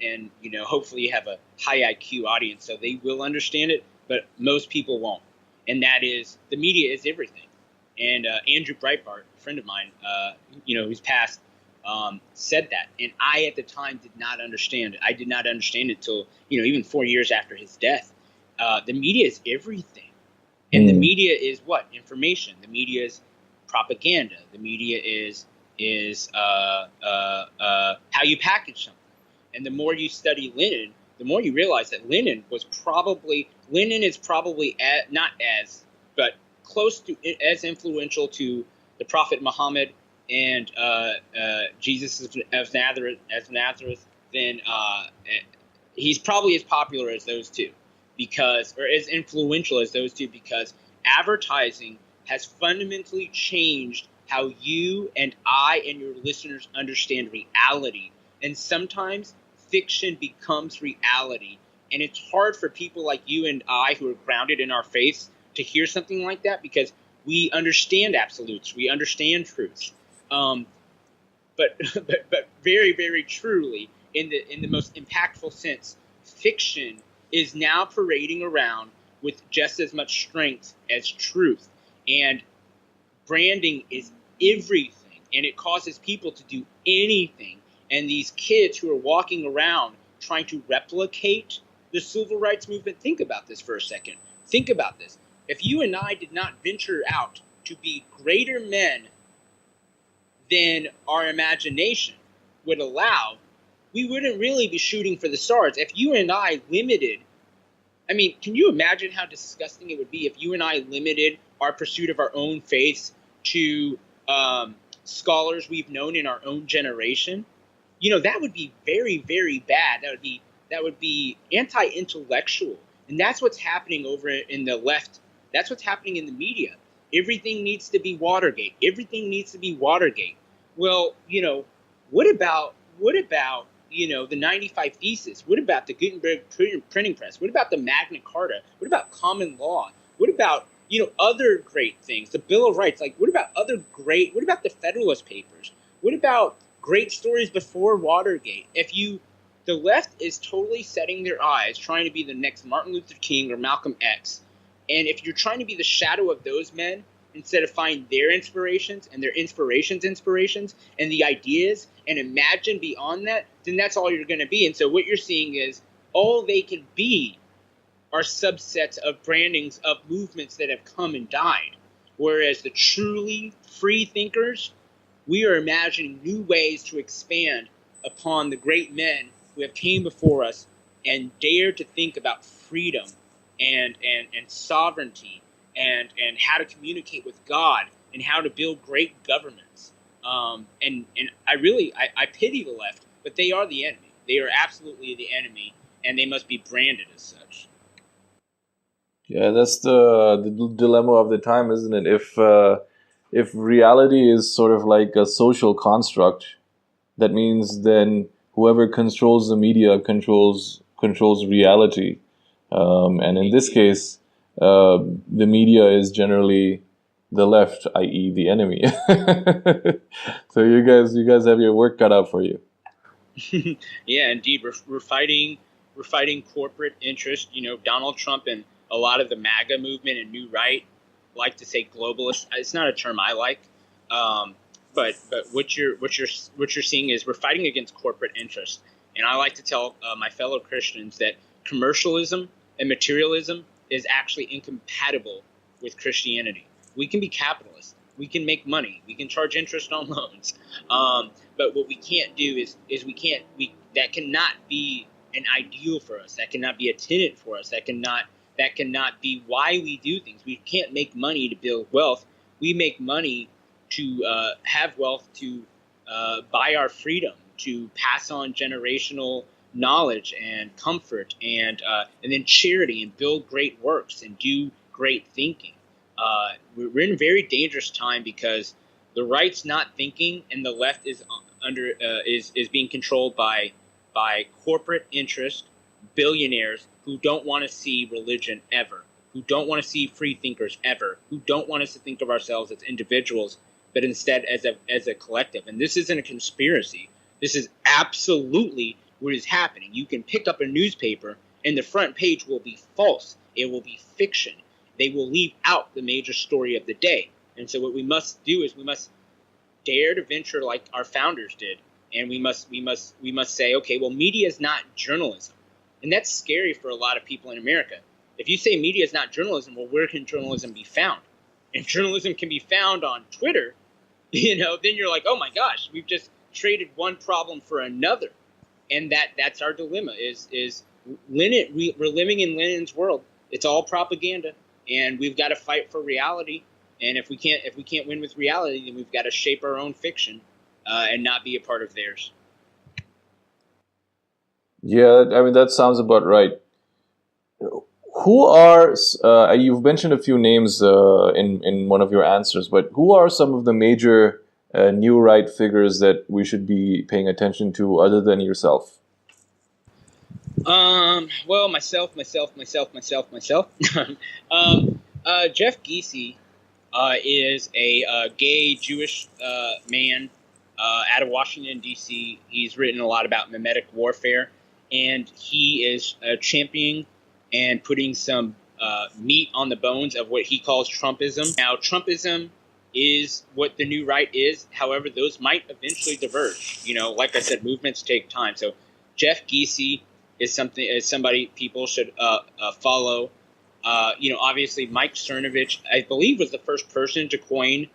hopefully you have a high IQ audience, so they will understand it, but most people won't. and that is the media is everything. And Andrew Breitbart, a friend of mine, who's passed, said that, and I at the time did not understand it. I did not understand it till even 4 years after his death. The media is everything, and the media is what? Information. The media is propaganda. The media is how you package something. And the more you study Lenin, the more you realize that Lenin is probably but close to as influential to the Prophet Muhammad and Jesus of Nazareth then he's probably as popular as those two, or as influential as those two, because advertising has fundamentally changed how you and I and your listeners understand reality. And sometimes fiction becomes reality. And it's hard for people like you and I, who are grounded in our faith, to hear something like that, because we understand absolutes, we understand truths. But very, very truly, in the most impactful sense, fiction is now parading around with just as much strength as truth. And branding is everything, and it causes people to do anything. And these kids who are walking around trying to replicate the civil rights movement, think about this for a second. Think about this. If you and I did not venture out to be greater men than our imagination would allow, we wouldn't really be shooting for the stars. If you and I limited, can you imagine how disgusting it would be if you and I limited our pursuit of our own faiths to scholars we've known in our own generation? That would be very, very bad. That would be anti-intellectual. And that's what's happening over in the left. That's what's happening in the media. Everything needs to be Watergate. Everything needs to be Watergate. Well, what about the 95 Thesis? What about the Gutenberg printing press? What about the Magna Carta? What about common law? What about other great things? The Bill of Rights. What about the Federalist Papers? What about great stories before Watergate? The left is totally setting their eyes, trying to be the next Martin Luther King or Malcolm X. And if you're trying to be the shadow of those men, instead of find their inspirations and their inspirations and the ideas and imagine beyond that, then that's all you're going to be. And so what you're seeing is all they can be are subsets of brandings of movements that have come and died. Whereas the truly free thinkers, we are imagining new ways to expand upon the great men who have came before us and dared to think about freedom and sovereignty and how to communicate with God and how to build great governments. And I pity the left, but they are the enemy. They are absolutely the enemy, and they must be branded as such. Yeah, that's the dilemma of the time, isn't it? If reality is sort of like a social construct, that means then whoever controls the media controls reality. And in this case, the media is generally the left, i.e., the enemy. So you guys have your work cut out for you. Yeah, indeed, we're fighting corporate interest. Donald Trump and a lot of the MAGA movement and New Right like to say globalist. It's not a term I like, but what you're seeing is we're fighting against corporate interest. And I like to tell my fellow Christians that commercialism and materialism is actually incompatible with Christianity. We can be capitalists. We can make money. We can charge interest on loans. But what we can't do is that cannot be an ideal for us. That cannot be a tenet for us. That cannot be why we do things. We can't make money to build wealth. We make money to have wealth to buy our freedom, to pass on generational knowledge and comfort, and then charity, and build great works and do great thinking. We're in a very dangerous time because the right's not thinking and the left is is being controlled by corporate interest, billionaires who don't want to see religion ever, who don't want to see free thinkers ever, who don't want us to think of ourselves as individuals, but instead as a collective. And this isn't a conspiracy. This is absolutely what is happening. You can pick up a newspaper and the front page will be false. It will be fiction. they will leave out the major story of the day. And so what we must do is we must dare to venture like our founders did, and we must say, okay, well, media is not journalism, and that's scary for a lot of people in America. If you say media is not journalism, well, where can journalism be found? If journalism can be found on Twitter, then you're like, oh my gosh, we've just traded one problem for another, and that's our dilemma. Is Lenin? We're living in Lenin's world. It's all propaganda, and we've got to fight for reality. And if we can't win with reality, then we've got to shape our own fiction and not be a part of theirs. Yeah, I mean, that sounds about right. Who are, you've mentioned a few names in one of your answers, but who are some of the major new right figures that we should be paying attention to other than yourself? Well, myself. Jeff Giese is a gay Jewish man out of Washington, D.C. He's written a lot about mimetic warfare, and he is championing and putting some meat on the bones of what he calls Trumpism. Now, Trumpism is what the new right is. However, those might eventually diverge. Like I said, movements take time. So Jeff Giese is somebody people should follow. Obviously Mike Cernovich, I believe, was the first person to coin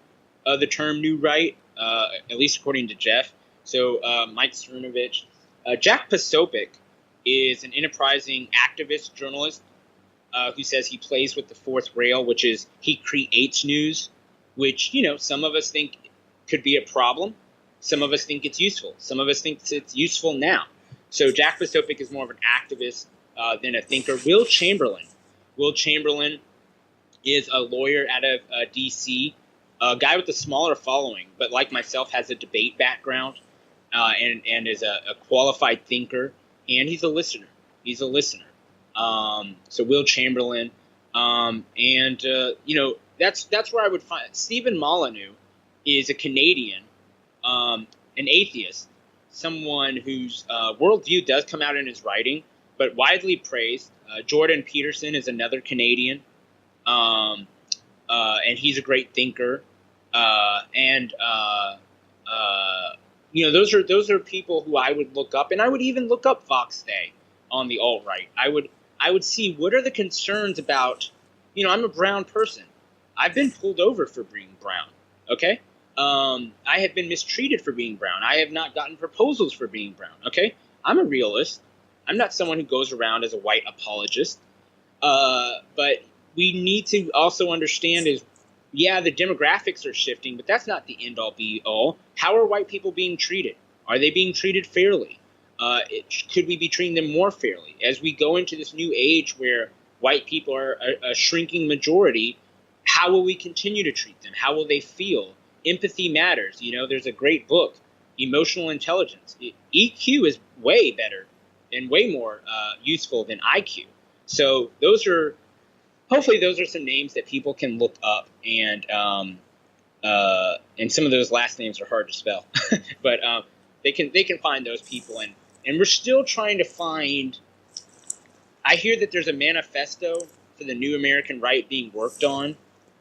the term new right, at least according to Jeff. So Mike Cernovich. Jack Posobiec is an enterprising activist journalist who says he plays with the fourth rail, which is he creates news, which, some of us think could be a problem. Some of us think it's useful. Some of us think it's useful now. So Jack Posobiec is more of an activist than a thinker. Will Chamberlain is a lawyer out of D.C., a guy with a smaller following, but like myself has a debate background and is a qualified thinker, and he's a listener. So Will Chamberlain, that's where I would find Stephen Molyneux is a Canadian, an atheist, someone whose worldview does come out in his writing, but widely praised. Jordan Peterson is another Canadian, and he's a great thinker. Those are people who I would look up, and I would even look up Vox Day on the alt-right. I would see what are the concerns about. I'm a brown person. I've been pulled over for being brown. Okay. I have been mistreated for being brown. I have not gotten proposals for being brown. Okay. I'm a realist. I'm not someone who goes around as a white apologist. But we need to also understand the demographics are shifting, but that's not the end all be all. How are white people being treated? Are they being treated fairly? Could we be treating them more fairly? As we go into this new age where white people are a shrinking majority, how will we continue to treat them? How will they feel? Empathy matters. There's a great book, Emotional Intelligence. EQ is way better and way more useful than IQ. So hopefully those are some names that people can look up, and some of those last names are hard to spell, but they can find those people, and we're still trying to find. I hear that there's a manifesto for the new American right being worked on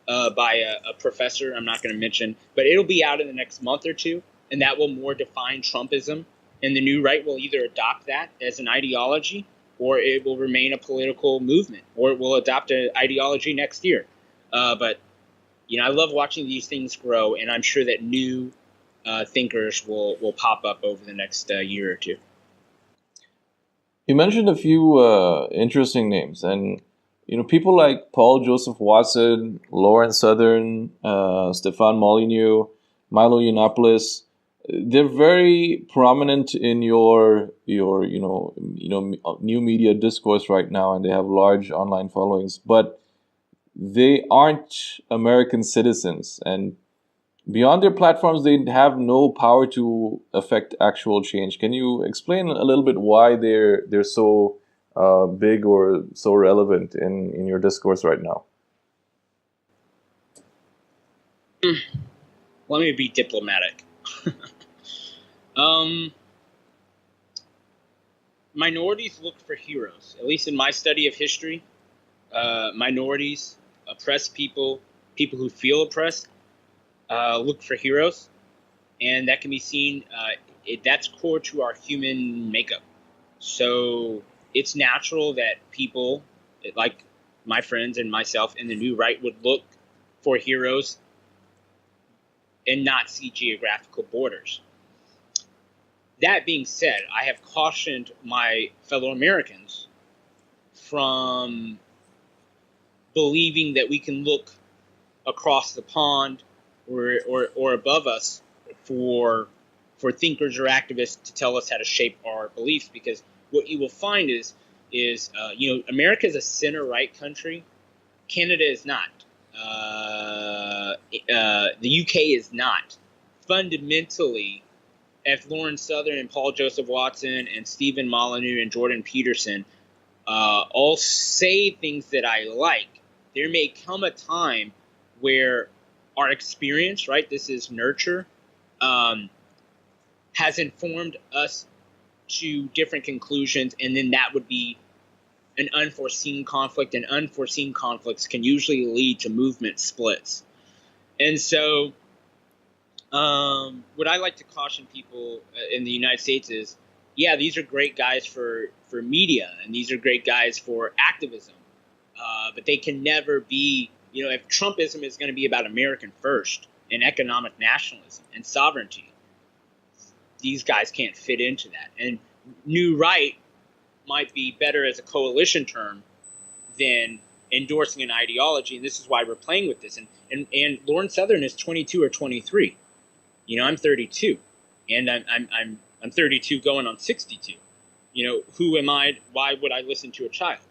by a professor I'm not going to mention, but it'll be out in the next month or two, and that will more define Trumpism, and the new right will either adopt that as an ideology, or it will remain a political movement, or it will adopt an ideology next year. But I love watching these things grow, and I'm sure that new thinkers will pop up over the next year or two. You mentioned a few interesting names, and people like Paul Joseph Watson, Lauren Southern, Stefan Molyneux, Milo Yiannopoulos. They're very prominent in your new media discourse right now, and they have large online followings. But they aren't American citizens, and beyond their platforms, they have no power to affect actual change. Can you explain a little bit why they're so big or so relevant in your discourse right now? Let me be diplomatic. Minorities look for heroes. At least in my study of history, minorities oppressed people, people who feel oppressed, look for heroes, and that can be seen. That's core to our human makeup. So it's natural that people like my friends and myself in the new right would look for heroes and not see geographical borders. That being said, I have cautioned my fellow Americans from believing that we can look across the pond or above us for thinkers or activists to tell us how to shape our beliefs, because what you will find is America is a center right country. Canada is not. The UK is not. Fundamentally, if Lauren Southern and Paul Joseph Watson and Stephen Molyneux and Jordan Peterson all say things that I like, there may come a time where our experience, right, this is nurture, has informed us to different conclusions, and then that would be an unforeseen conflict, and unforeseen conflicts can usually lead to movement splits. And so what I like to caution people in the United States is, yeah, these are great guys for media, and these are great guys for activism, but they can never be, if Trumpism is going to be about American first and economic nationalism and sovereignty, these guys can't fit into that. And New Right might be better as a coalition term than endorsing an ideology, and this is why we're playing with this. And Lauren Southern is 22 or 23. I'm 32, and I'm 32 going on 62. Who am I? Why would I listen to a child?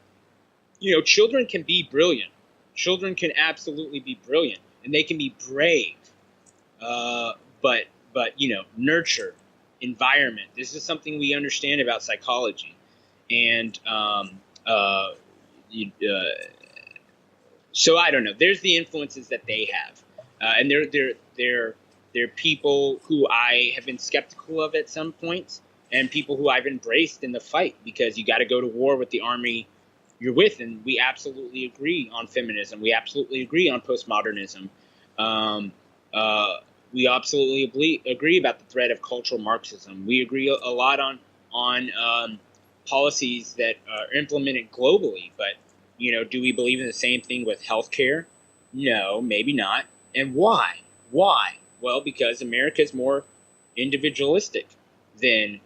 Children can be brilliant. Children can absolutely be brilliant, and they can be brave. But nurture, environment. This is something we understand about psychology, and so I don't know. There's the influences that they have, and they're people who I have been skeptical of at some points, and people who I've embraced in the fight, because you got to go to war with the army you're with. And we absolutely agree on feminism. We absolutely agree on postmodernism. We absolutely agree about the threat of cultural Marxism. We agree a lot on policies that are implemented globally. But, do we believe in the same thing with healthcare? No, maybe not. And why? Why? Well, because America is more individualistic than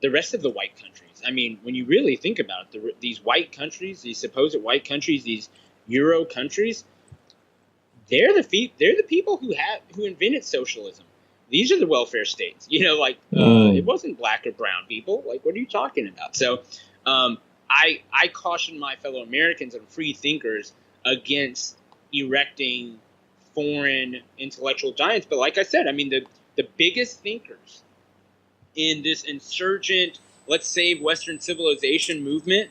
the rest of the white countries. I mean, when you really think about it, these white countries, these supposed white countries, these Euro countries, they're the people who invented socialism. These are the welfare states. It wasn't black or brown people. Like, what are you talking about? So, I caution my fellow Americans and free thinkers against erecting foreign intellectual giants. But like I said, I mean, the biggest thinkers in this insurgent, let's save Western civilization movement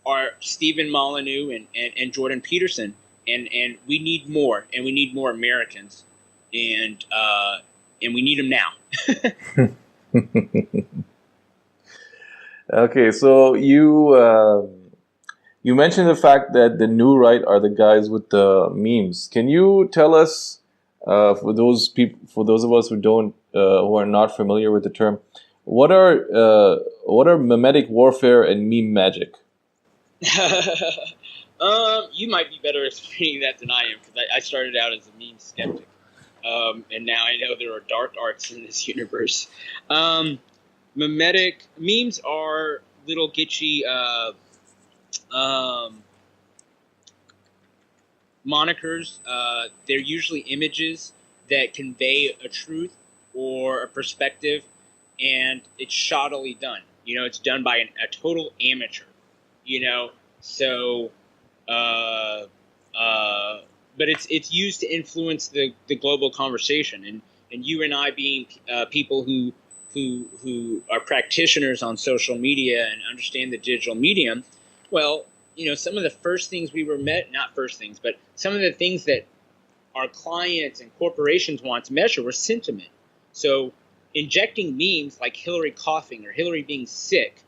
are Stephen Molyneux and Jordan Peterson. And we need more, and we need more Americans, and we need them now. Okay, so you mentioned the fact that the new right are the guys with the memes. Can you tell us, for those of us who are not familiar with the term, what are mimetic warfare and meme magic? You might be better at explaining that than I am, because I started out as a meme skeptic, and now I know there are dark arts in this universe. Mimetic memes are little gitchy monikers. They're usually images that convey a truth or a perspective, and it's shoddily done. It's done by a total amateur. So, but it's used to influence the global conversation, and you and I being people who are practitioners on social media and understand the digital medium. Well, some of the first things we were not first things, but some of the things that our clients and corporations want to measure were sentiment. So injecting memes like Hillary coughing or Hillary being sick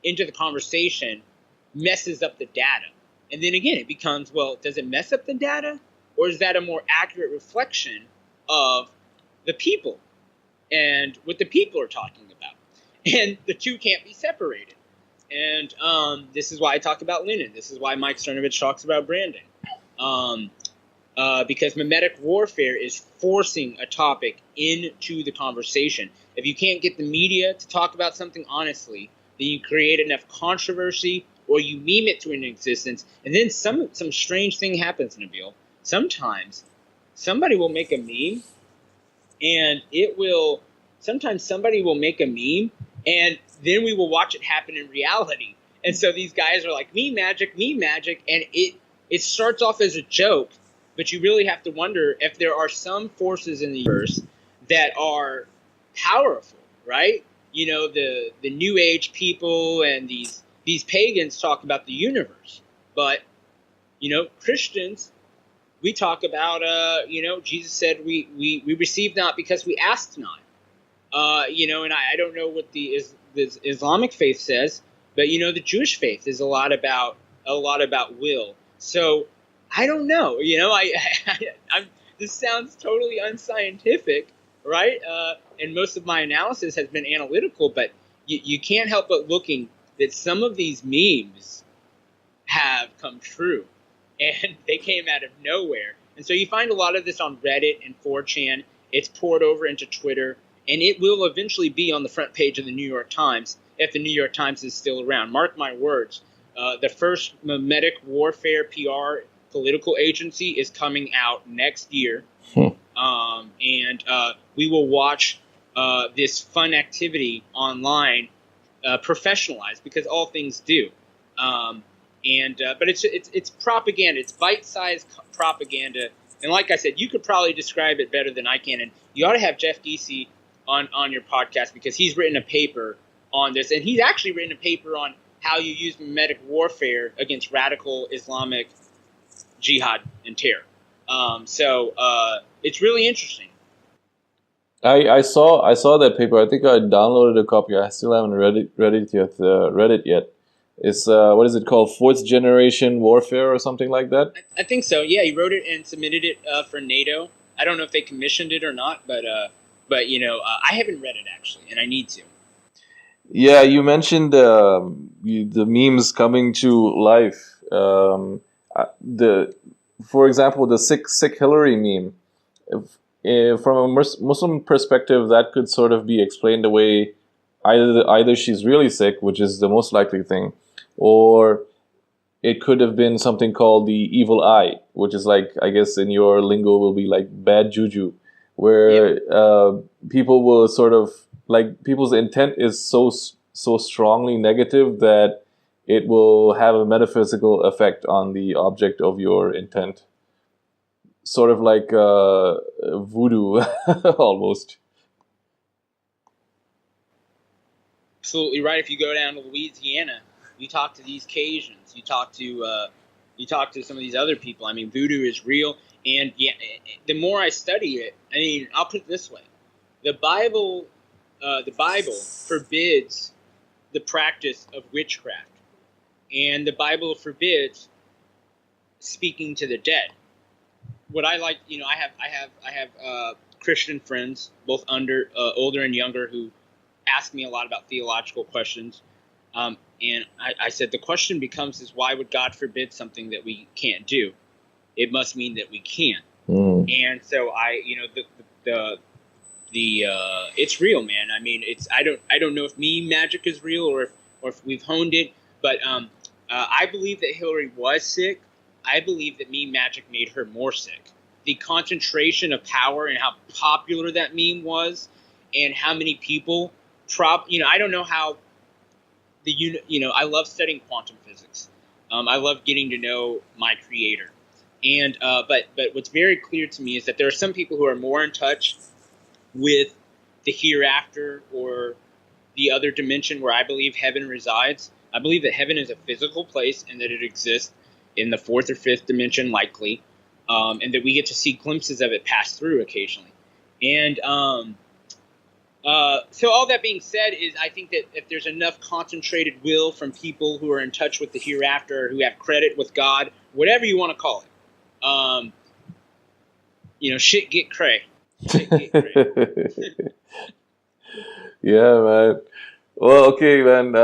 into the conversation messes up the data. And then again, it becomes, well, does it mess up the data, or is that a more accurate reflection of the people and what the people are talking about? And the two can't be separated. And this is why I talk about Lenin. This is why Mike Cernovich talks about branding. Because mimetic warfare is forcing a topic into the conversation. If you can't get the media to talk about something honestly, then you create enough controversy, or you meme it to an existence, and then some strange thing happens, Nabil. Sometimes somebody will make a meme, and sometimes somebody will make a meme, and then we will watch it happen in reality. And so these guys are like, meme magic, and it starts off as a joke, but you really have to wonder if there are some forces in the universe that are powerful, right? You know, the New Age people and these pagans talk about the universe, but, you know, Christians, we talk about, Jesus said we receive not because we ask not. And I don't know what the Islamic faith says, but, you know, the Jewish faith is a lot about will. So I don't know, you know, this sounds totally unscientific, right? And most of my analysis has been analytical, but you can't help but looking that some of these memes have come true, and they came out of nowhere. And so you find a lot of this on Reddit and 4chan. It's poured over into Twitter, and it will eventually be on the front page of the New York Times if the New York Times is still around. Mark my words. The first mimetic warfare PR political agency is coming out next year. And we will watch this fun activity online professionalized, because all things do. But it's propaganda. It's bite-sized propaganda. And like I said, you could probably describe it better than I can. And you ought to have Jeff Giese on your podcast, because he's written a paper on this. And he's actually written a paper on how you use mimetic warfare against radical Islamic jihad and terror. It's really interesting. I saw that paper. I think I downloaded a copy. I still haven't read it yet. It's what is it called? Fourth generation warfare or something like that? I think so. Yeah, he wrote it and submitted it for NATO. I don't know if they commissioned it or not, but I haven't read it actually, and I need to. Yeah, you mentioned the memes coming to life. For example, the sick Hillary meme. From a Muslim perspective, that could sort of be explained away. Either she's really sick, which is the most likely thing, or it could have been something called the evil eye, which is like, I guess in your lingo will be like bad juju, where people will sort of, like, people's intent is so strongly negative that it will have a metaphysical effect on the object of your intent. Sort of like voodoo, almost. Absolutely right. If you go down to Louisiana, you talk to these Cajuns, you talk to some of these other people. I mean, voodoo is real, and yeah, the more I study it, I mean, I'll put it this way: the Bible forbids the practice of witchcraft, and the Bible forbids speaking to the dead. What I like, you know, I have Christian friends, both older and younger, who ask me a lot about theological questions. And I said, the question becomes is, why would God forbid something that we can't do? It must mean that we can. And so it's real, man. I mean, I don't know if meme magic is real or if we've honed it, but I believe that Hillary was sick. I believe that meme magic made her more sick. The concentration of power and how popular that meme was, and how many people I don't know how I love studying quantum physics. I love getting to know my creator. And but what's very clear to me is that there are some people who are more in touch with the hereafter or the other dimension where I believe heaven resides. I believe that heaven is a physical place and that it exists in the fourth or fifth dimension, likely, and that we get to see glimpses of it pass through occasionally. And So all that being said is I think that if there's enough concentrated will from people who are in touch with the hereafter, who have credit with God, whatever you want to call it, shit get cray. Shit get cray. Yeah, man. Well, okay, man.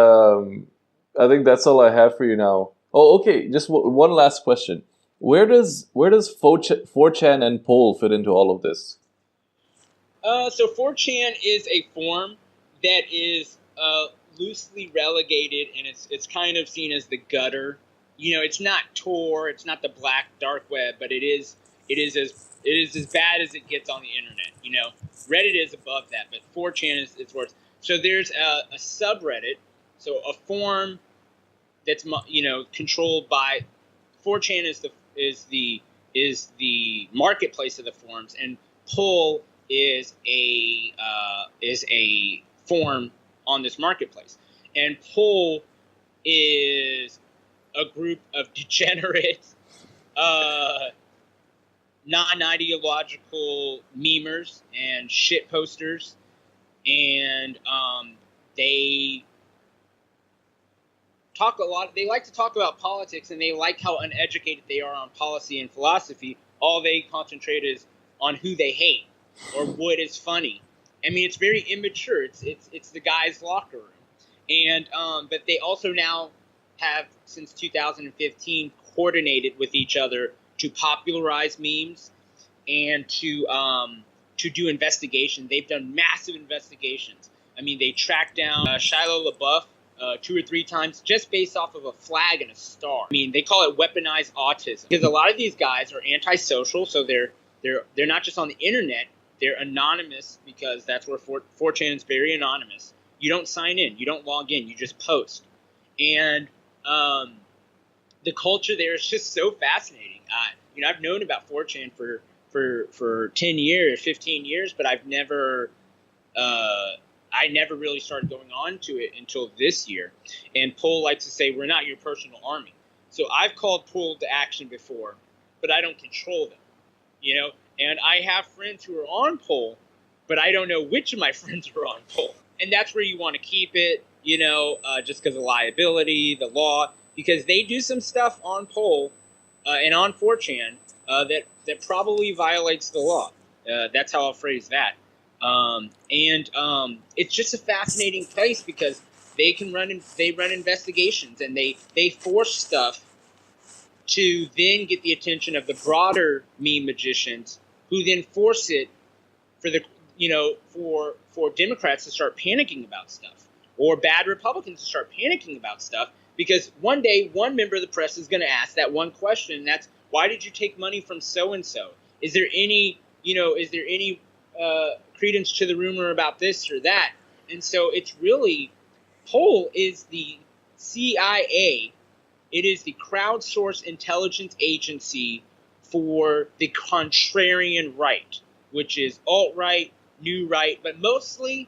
I think that's all I have for you now. Oh, okay. Just one last question. Where does 4chan and poll fit into all of this? So 4chan is a form that is loosely relegated, and it's kind of seen as the gutter. It's not Tor, it's not the black dark web, but it is as bad as it gets on the internet. Reddit is above that, but 4chan is worse. So there's a subreddit, so a form that's controlled by 4chan is the marketplace of the forums, and Pull is a form on this marketplace, and Pull is a group of degenerate, non-ideological memers and shit posters, and they talk a lot. They like to talk about politics, and they like how uneducated they are on policy and philosophy. All they concentrate is on who they hate or what is funny. I mean, it's very immature. It's the guy's locker room, and but they also now have, since 2015, coordinated with each other to popularize memes and to do investigation. They've done massive investigations. I mean, they tracked down Shia LaBeouf 2 or 3 times just based off of a flag and a star. I mean, they call it weaponized autism, because a lot of these guys are antisocial, so they're not just on the internet, they're anonymous, because that's where 4chan is very anonymous. You don't sign in, you don't log in, you just post. And the culture there is just so fascinating. I've known about 4chan for 10 years, 15 years, but I never really started going on to it until this year. And Pull likes to say, we're not your personal army. So I've called Pull to action before, but I don't control them, And I have friends who are on Pull, but I don't know which of my friends are on Pull. And that's where you want to keep it, just because of liability, the law, because they do some stuff on Pull and on 4chan that probably violates the law. That's how I'll phrase that. It's just a fascinating place, because they run investigations, and they force stuff to then get the attention of the broader meme magicians, who then force it for Democrats to start panicking about stuff, or bad Republicans to start panicking about stuff, because one day one member of the press is going to ask that one question, and that's, why did you take money from so and so? Is there any credence to the rumor about this or that? And so it's really, Poll is the CIA. It is the crowdsourced intelligence agency for the contrarian right, which is alt-right, new right, but mostly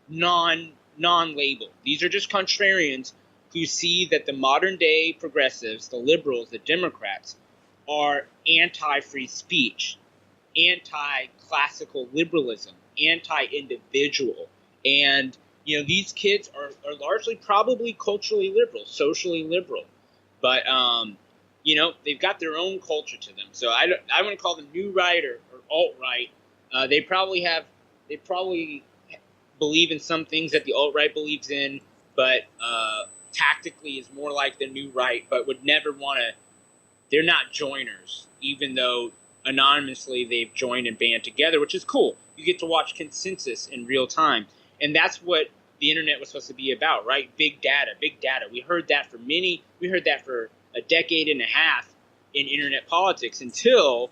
non-labeled. These are just contrarians who see that the modern day progressives, the liberals, the Democrats, are anti-free speech, anti-classical liberalism, anti-individual. And, these kids are largely probably culturally liberal, socially liberal. But, they've got their own culture to them. So I wouldn't call them new right or alt-right. They probably believe in some things that the alt-right believes in, but tactically is more like the new right, but would never want to. They're not joiners, even though anonymously they've joined and band together, which is cool. You get to watch consensus in real time. And that's what the internet was supposed to be about, right? Big data. We heard that for a decade and a half in internet politics until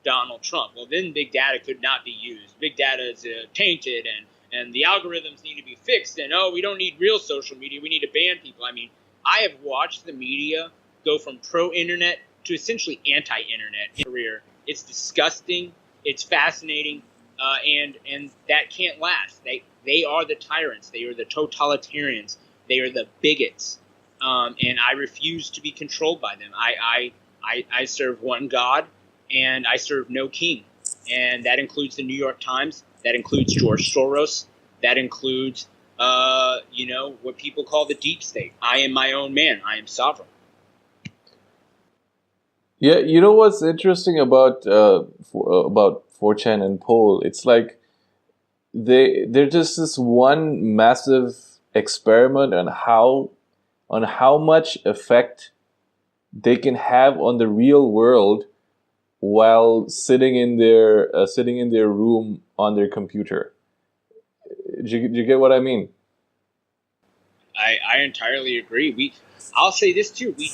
Donald Trump. Well, then big data could not be used. Big data is tainted, and the algorithms need to be fixed. And, we don't need real social media. We need to ban people. I mean, I have watched the media go from pro-internet to essentially anti-internet career. It's disgusting. It's fascinating. And that can't last. They are the tyrants. They are the totalitarians. They are the bigots. And I refuse to be controlled by them. I serve one God, and I serve no king. And that includes the New York Times. That includes George Soros. That includes, what people call the deep state. I am my own man. I am sovereign. Yeah, you know what's interesting about 4chan and Poll? It's like they're just this one massive experiment on how much effect they can have on the real world while sitting in their room on their computer. Do you get what I mean? I entirely agree. I'll say this too. We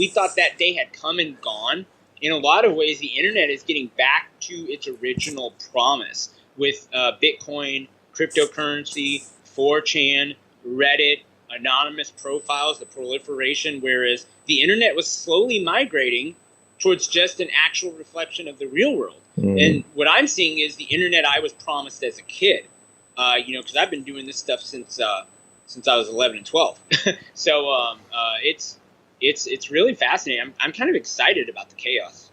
thought that day had come and gone. In a lot of ways, the internet is getting back to its original promise with Bitcoin, cryptocurrency, 4chan, Reddit, anonymous profiles, the proliferation, whereas the internet was slowly migrating towards just an actual reflection of the real world. And what I'm seeing is the internet I was promised as a kid, because I've been doing this stuff since I was 11 and 12. So it's really fascinating. I'm kind of excited about the chaos.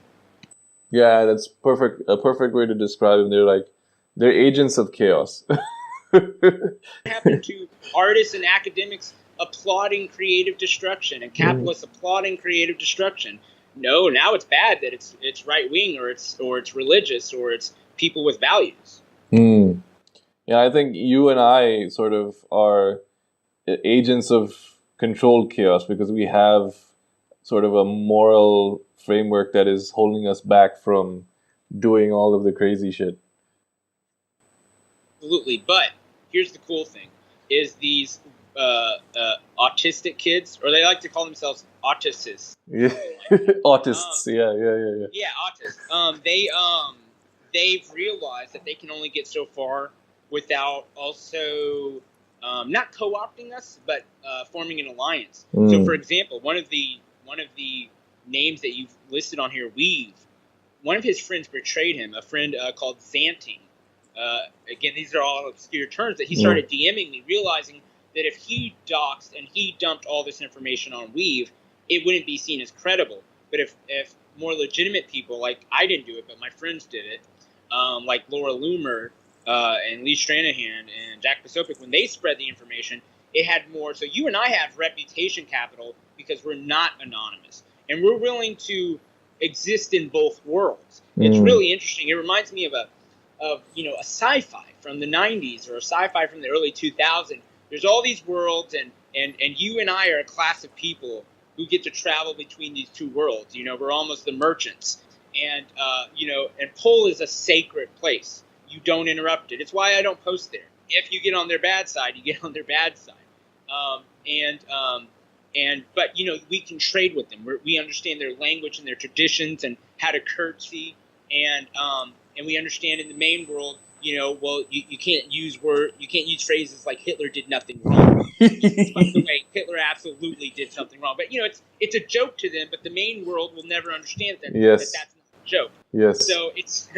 Yeah, that's perfect. A perfect way to describe them. They're agents of chaos. What happened to artists and academics applauding creative destruction and capitalists applauding creative destruction? No, now it's bad that it's right wing or it's religious or it's people with values. Yeah, I think you and I sort of are agents of controlled chaos because we have sort of a moral framework that is holding us back from doing all of the crazy shit. Absolutely, but here's the cool thing: is these autistic kids, or they like to call themselves autists. Yeah. Autists. Yeah, autists. They've realized that they can only get so far without also not co-opting us, but forming an alliance. So, for example, one of the names that you've listed on here, Weave, one of his friends betrayed him. A friend called Xanting. Again, these are all obscure terms that he started DMing me, realizing that if he doxed and he dumped all this information on Weave, it wouldn't be seen as credible. But if more legitimate people, like I didn't do it, but my friends did it, like Laura Loomer and Lee Stranahan and Jack Posobiec, when they spread the information, it had more. So you and I have reputation capital because we're not anonymous. And we're willing to exist in both worlds. It's really interesting. It reminds me of a sci-fi from the 90s or a sci-fi from the early 2000s. There's all these worlds, and you and I are a class of people who get to travel between these two worlds. We're almost the merchants. And, and Poll is a sacred place. You don't interrupt it. It's why I don't post there. If you get on their bad side, you get on their bad side. But we can trade with them. We understand their language and their traditions and how to curtsy, and we understand in the main world, you can't use phrases like Hitler did nothing wrong. By the way, Hitler absolutely did something wrong, but it's a joke to them. But the main world will never understand that. Yes. That's not a joke. Yes. So it's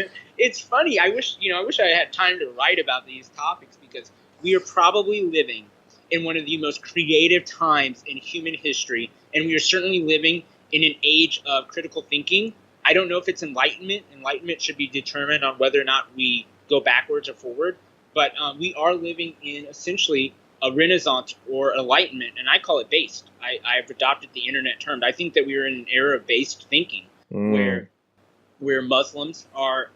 funny. I wish I had time to write about these topics because we are probably living in one of the most creative times in human history, and we are certainly living in an age of critical thinking. I don't know if it's enlightenment. Enlightenment should be determined on whether or not we go backwards or forward. But we are living in essentially a renaissance or enlightenment, and I call it based. I've adopted the internet term. I think that we are in an era of based thinking where Muslims are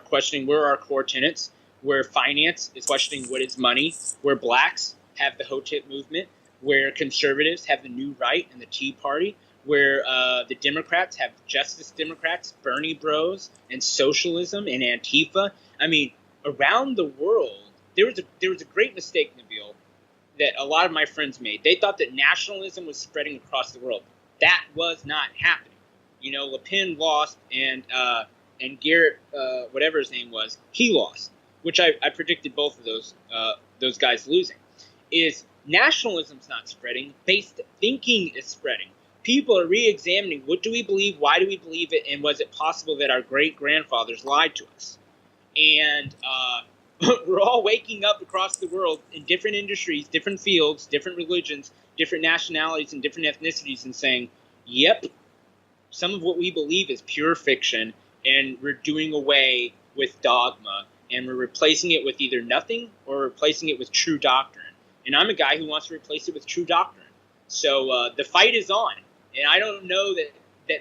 questioning where are our core tenets, where finance is questioning what is money, where blacks have the Hotep movement, where conservatives have the New Right and the Tea Party, where the Democrats have Justice Democrats, Bernie Bros, and socialism and Antifa. I mean, around the world, there was a great mistake, Nabil, that a lot of my friends made. They thought that nationalism was spreading across the world. That was not happening. Le Pen lost, and Garrett, whatever his name was, he lost, which I predicted both of those guys losing. Is nationalism's not spreading, based thinking is spreading. People are re-examining what do we believe, why do we believe it, and was it possible that our great-grandfathers lied to us? And we're all waking up across the world in different industries, different fields, different religions, different nationalities, and different ethnicities and saying, yep, some of what we believe is pure fiction, and we're doing away with dogma and we're replacing it with either nothing or replacing it with true doctrine. And I'm a guy who wants to replace it with true doctrine. So the fight is on, and I don't know that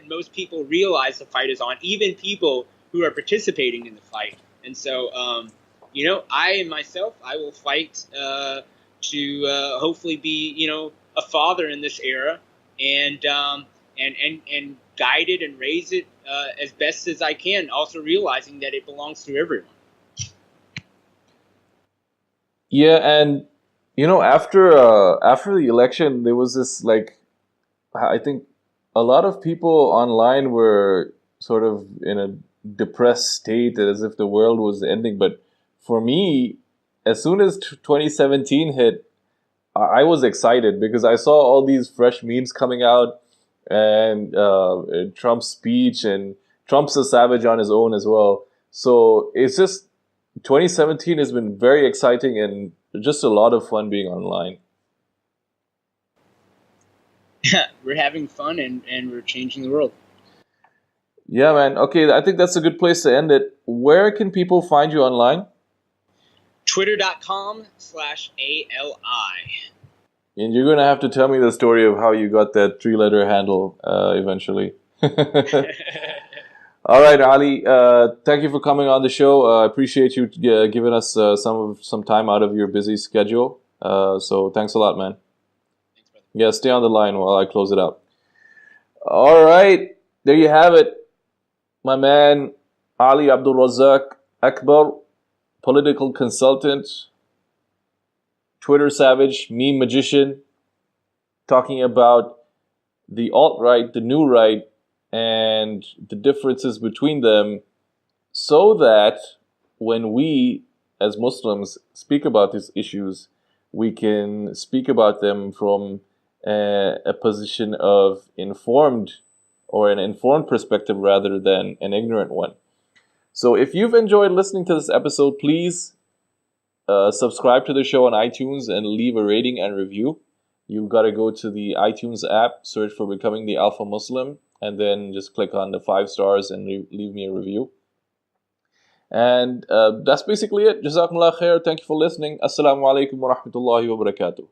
most people realize the fight is on, even people who are participating in the fight. And so, I myself, I will fight to hopefully be, a father in this era, and guide it and raise it as best as I can, also realizing that it belongs to everyone. Yeah, and after the election, there was this, like, I think a lot of people online were sort of in a depressed state, as if the world was ending. But for me, as soon as 2017 hit, I was excited because I saw all these fresh memes coming out, and Trump's speech, and Trump's a savage on his own as well. So it's just 2017 has been very exciting and just a lot of fun being online. We're having fun and we're changing the world. Yeah, man. Okay, I think that's a good place to end it. Where can people find you online? Twitter.com/ALI. And you're going to have to tell me the story of how you got that 3-letter handle eventually. All right, Ali. Thank you for coming on the show. I appreciate you giving us some time out of your busy schedule. So thanks a lot, man. Thanks, brother. Yeah, stay on the line while I close it out. All right, there you have it. My man, Ali Abdul Razak Akbar, political consultant, Twitter savage, meme magician, talking about the alt-right, the new right, and the differences between them, so that when we, as Muslims, speak about these issues, we can speak about them from a position of informed, or an informed perspective rather than an ignorant one. So if you've enjoyed listening to this episode, please subscribe to the show on iTunes and leave a rating and review. You've got to go to the iTunes app, search for Becoming the Alpha Muslim, and then just click on the 5 stars and leave me a review. And that's basically it. Jazakumullah khair. Thank you for listening. Assalamu alaikum wa rahmatullahi wa barakatuh.